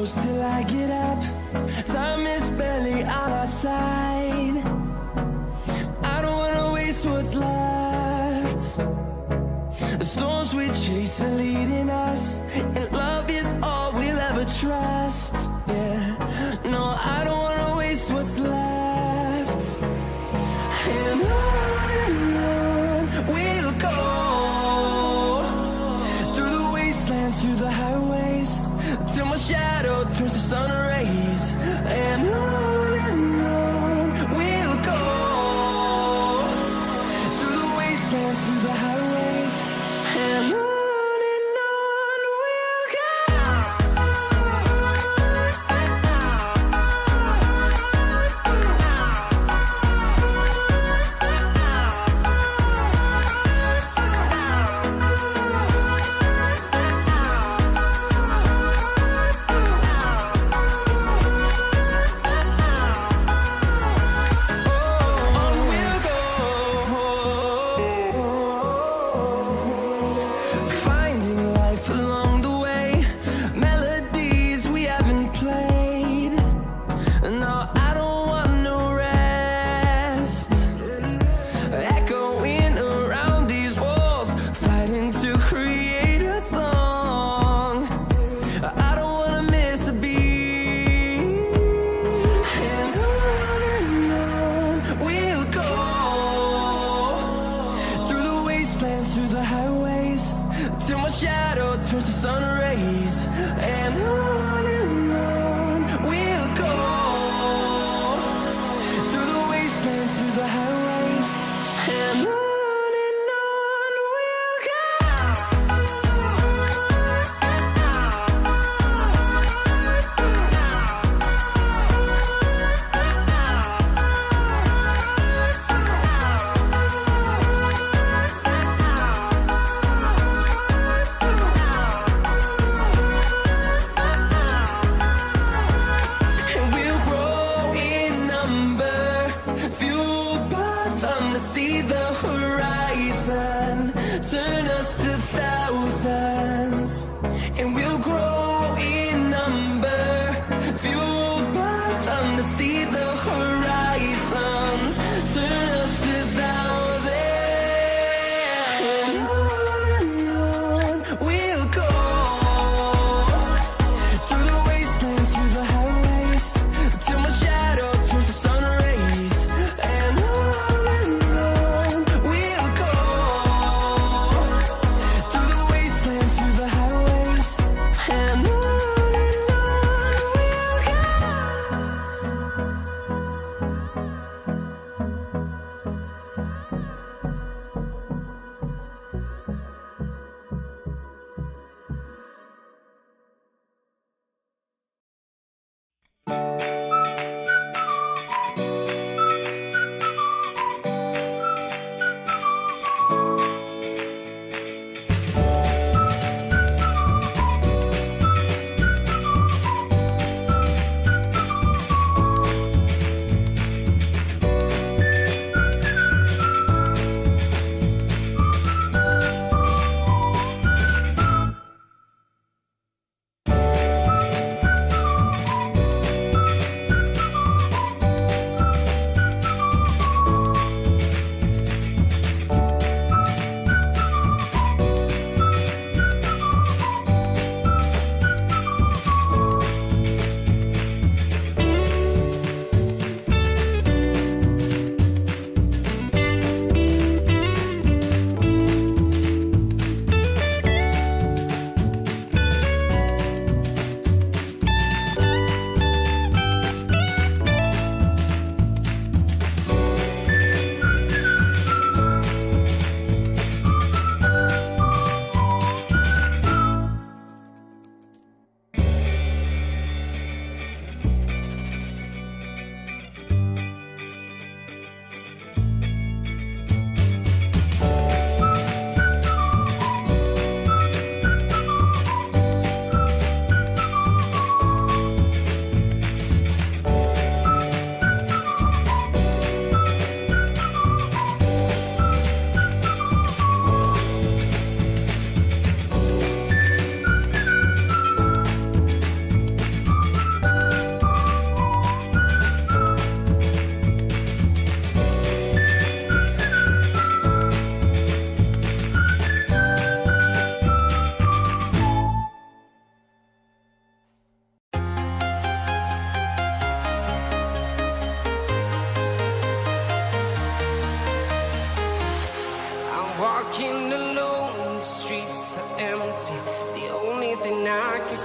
close till I get up. Time is barely on our side. I don't wanna waste what's left. The storms we chase are leading us, and love is all we'll ever trust. Yeah, no, I don't wanna waste what's left. And on we'll go, through the wastelands, through the highways, till my shadow turns to sun rays. And on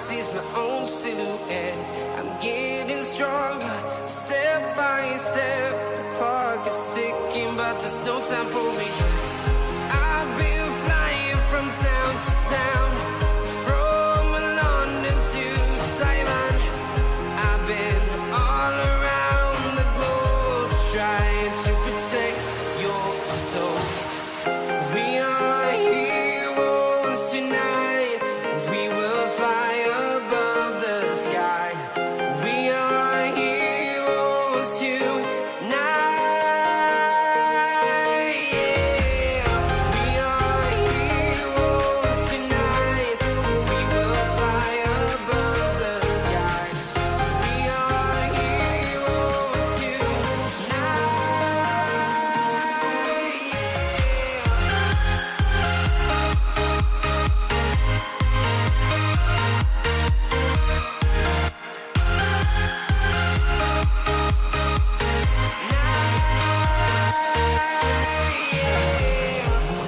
sees my own silhouette. I'm getting stronger, step by step. The clock is ticking, but there's no time for regrets. I've been flying from town to town, from London to Taiwan. I've been all around the globe, trying to protect your soul. We are heroes tonight. We will fly above the sky. We are heroes tonight. Yeah. We are heroes tonight. We will fly above the sky. We are heroes tonight.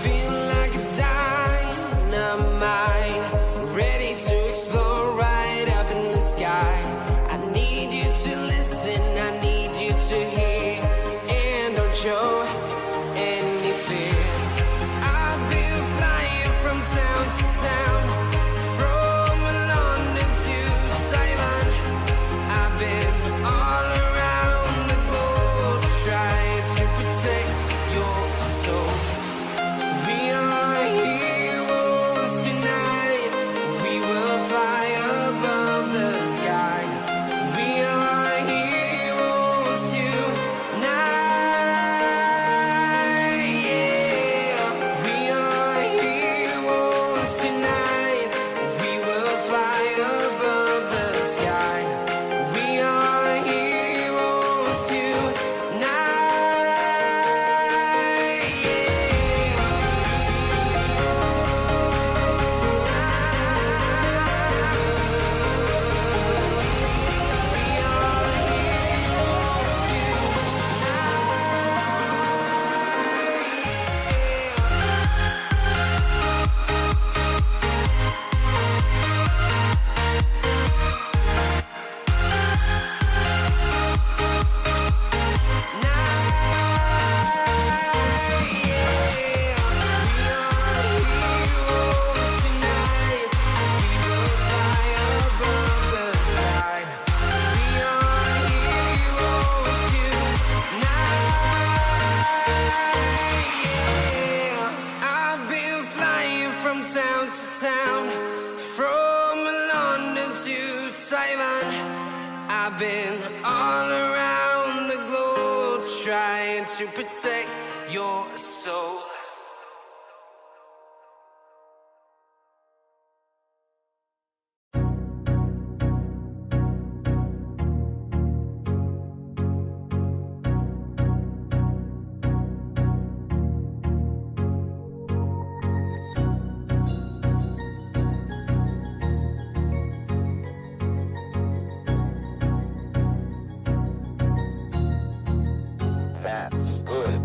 Feel like a dynamite, ready to explode right up in the sky. I need you to listen, I need you to hear, and don't show any fear. I've been flying from town to town, from London to Taiwan. I've been all around the globe, trying to protect your soul. We are heroes tonight. We will fly above the sky. We are heroes tonight. Yeah. We are heroes tonight. We will fly above the sky. We are heroes I've been flying from town to town, from London to Taiwan. I've been all around the globe, trying to protect your soul. That's good.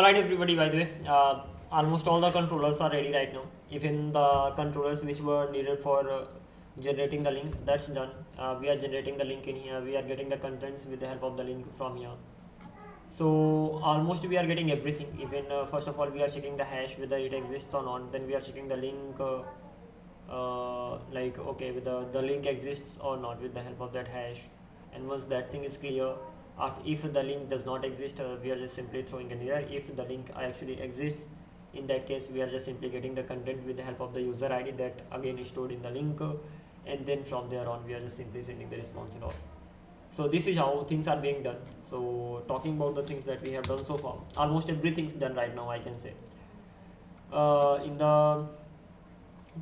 Alright everybody, by the way, almost all the controllers are ready right now. Even the controllers which were needed for generating the link, that's done. We are generating the link in here, we are getting the contents with the help of the link from here. So almost we are getting everything. Even first of all we are checking the hash whether it exists or not, then we are checking the link like okay whether the link exists or not with the help of that hash. And once that thing is clear, if the link does not exist, we are just simply throwing an error. If the link actually exists, in that case we are just simply getting the content with the help of the user ID that again is stored in the link, and then from there on we are just simply sending the response and all. So this is how things are being done. So talking about the things that we have done so far, almost everything's done right now, I can say. In the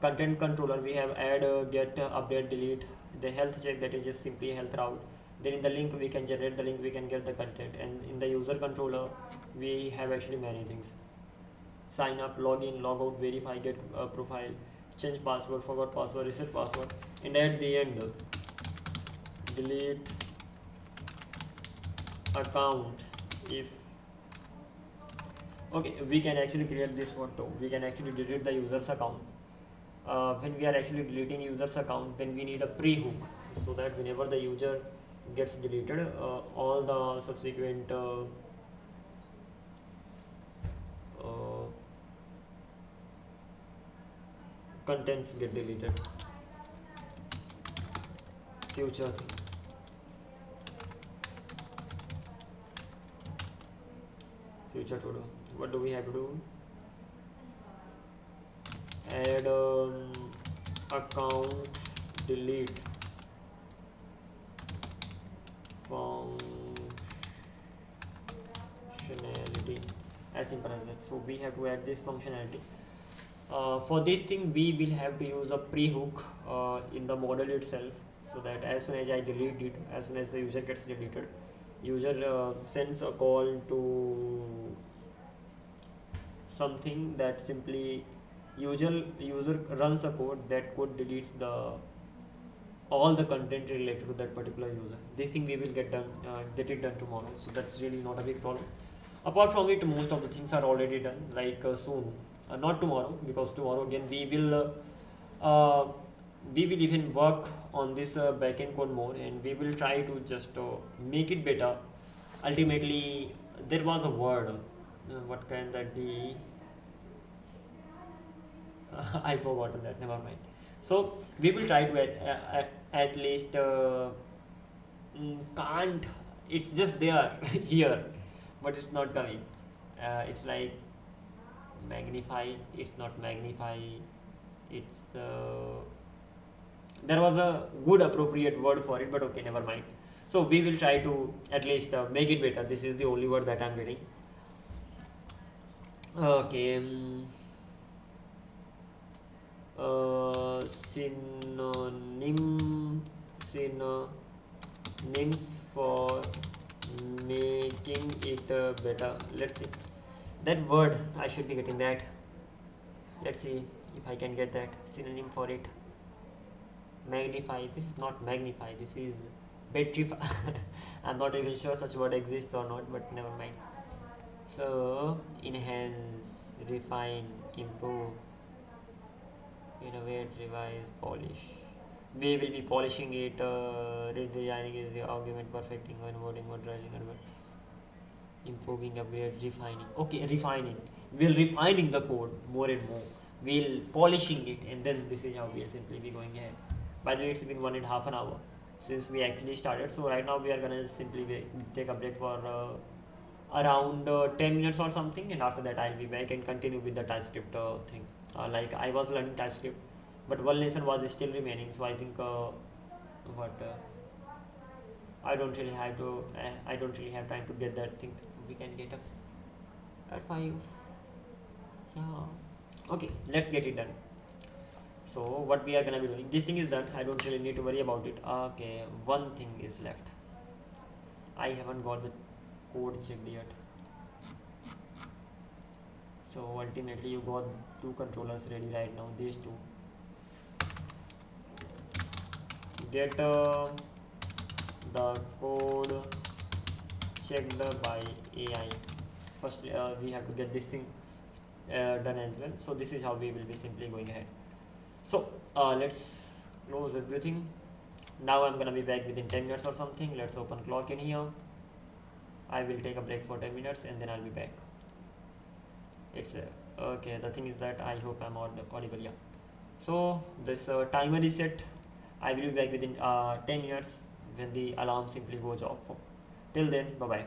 content controller we have add, get, update, delete, the health check, that is just simply health route. Then in the link we can generate the link, we can get the content. And in the user controller we have actually many things: sign up, login, log out, verify, get profile, change password, forgot password, reset password, and at the end delete account. If okay, we can actually create this one too. We can actually delete the user's account. When we are actually deleting user's account, then we need a pre-hook, so that whenever the user gets deleted, all the subsequent contents get deleted. Future thing. Future to do. What do we have to do? Add account delete functionality, as simple as that. So we have to add this functionality. For this thing we will have to use a pre-hook in the model itself, so that as soon as I delete it, as soon as the user gets deleted, user sends a call to something that simply user runs a code. That code deletes all the content related to that particular user. This thing we will get it done tomorrow, so that's really not a big problem. Apart from it, most of the things are already done, like soon, not tomorrow, because tomorrow again we will even work on this backend code more, and we will try to just make it better. Ultimately there was a word, what can that be? I forgotten that, never mind. So we will try to at least can't, it's just there here, but it's not coming. It's like magnify, it's not magnify, it's there was a good appropriate word for it, but okay, never mind. So we will try to at least make it better. This is the only word that I'm getting. Okay. Synonyms for making it better. Let's see that word. I should be getting that. Let's see if I can get that synonym for it. Magnify. This is not magnify, this is petrify. I'm not even sure such word exists or not, but never mind. So enhance, refine, improve, innovate, revise, polish. We will be polishing it, redesigning is the argument, perfecting, onboarding, modernizing, improving, upgrade, refining. Okay, refining. We'll refining the code more and more. We'll polishing it, and then this is how we'll simply be going ahead. By the way, it's been 1.5 hours since we actually started. So right now we are gonna simply take a break for around 10 minutes or something, and after that I'll be back and continue with the TypeScript thing. Like I was learning TypeScript, but one lesson was still remaining, so I think I don't really have time to get that thing. We can get up at 5. Yeah, okay, let's get it done. So what we are gonna be doing, this thing is done, I don't really need to worry about it. Okay, one thing is left. I haven't got the code checked yet. So ultimately you got 2 controllers ready right now, these 2. Get the code checked by AI. first we have to get this thing done as well. So this is how we will be simply going ahead. So let's close everything. Now I'm gonna be back within 10 minutes or something. Let's open clock in here. I will take a break for 10 minutes and then I'll be back. It's okay. The thing is that I hope I'm audible. Yeah. So this timer is set. I will be back within 10 minutes when the alarm simply goes off. Till then, bye bye.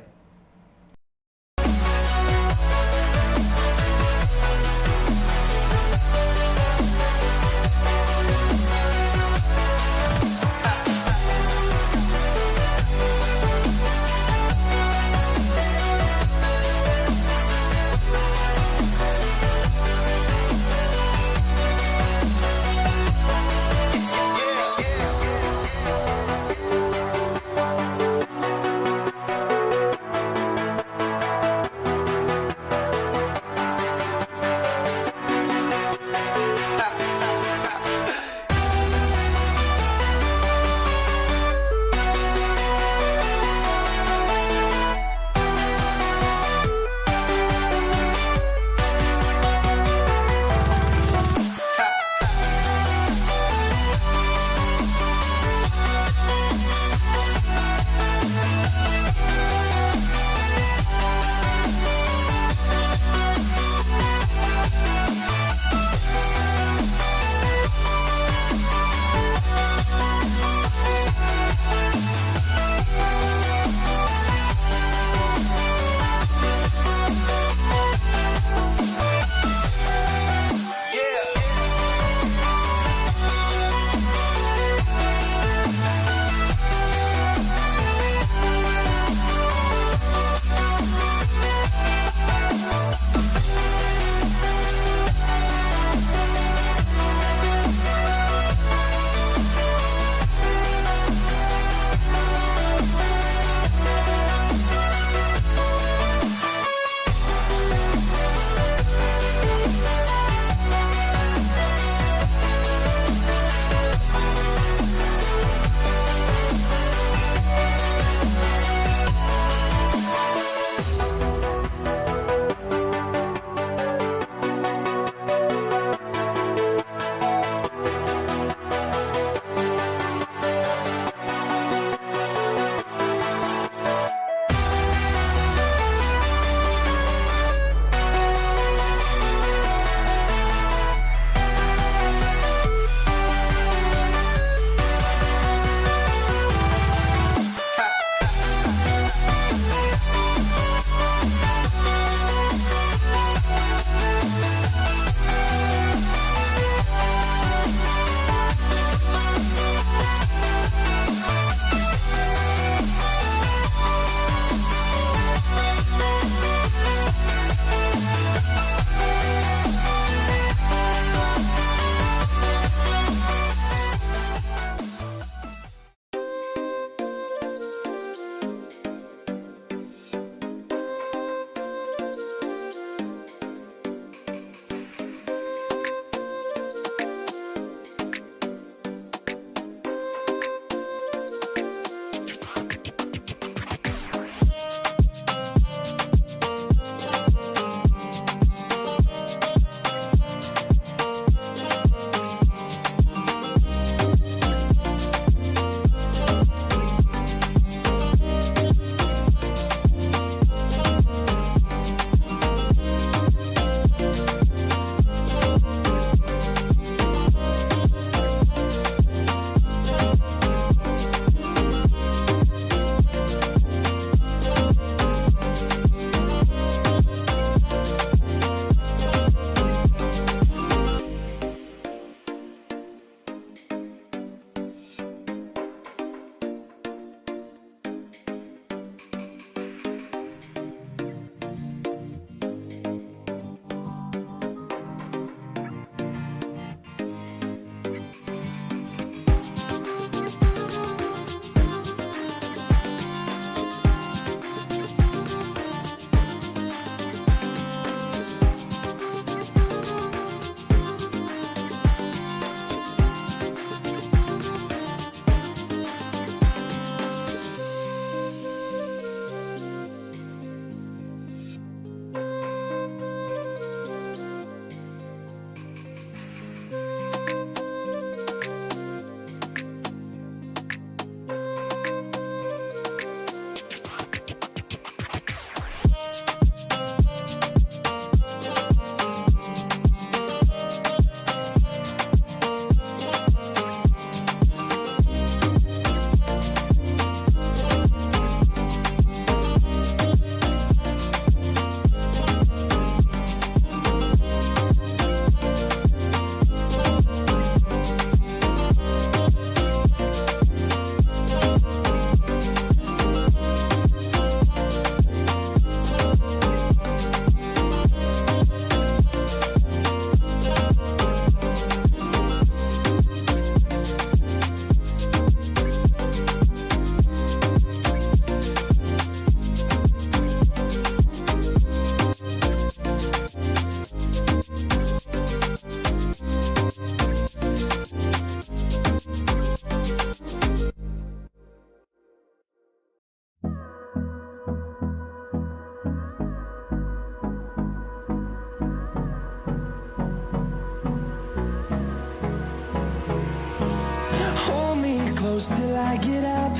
close till I get up.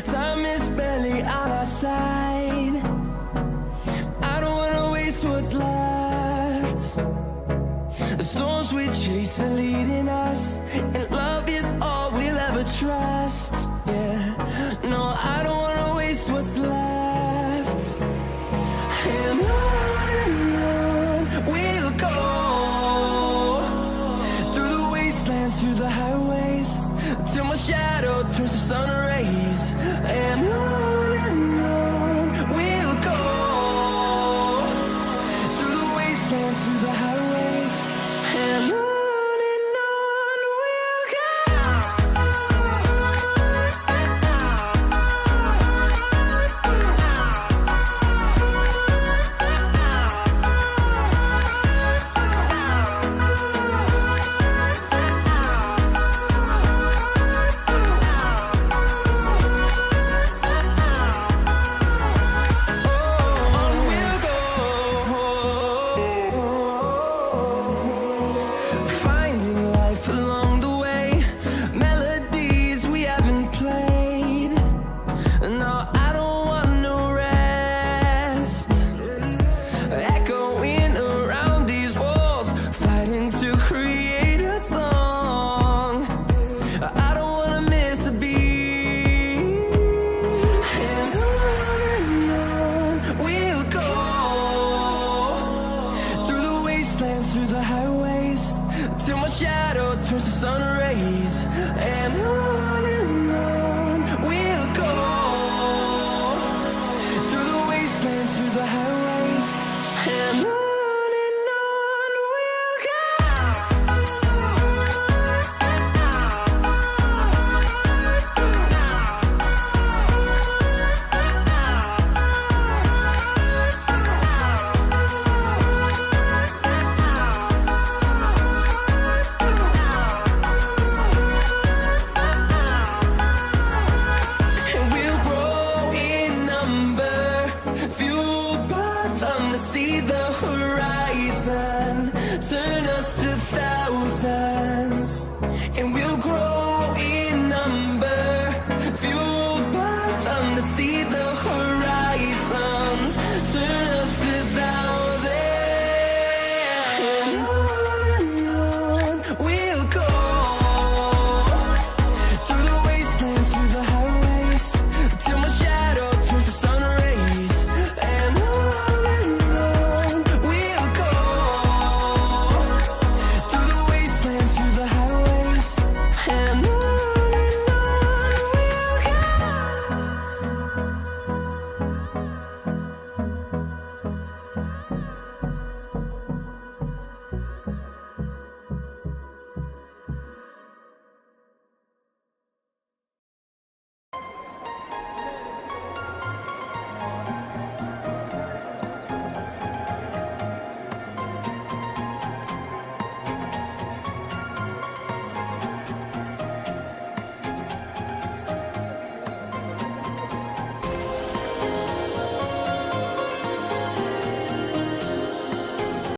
Time is barely on our side.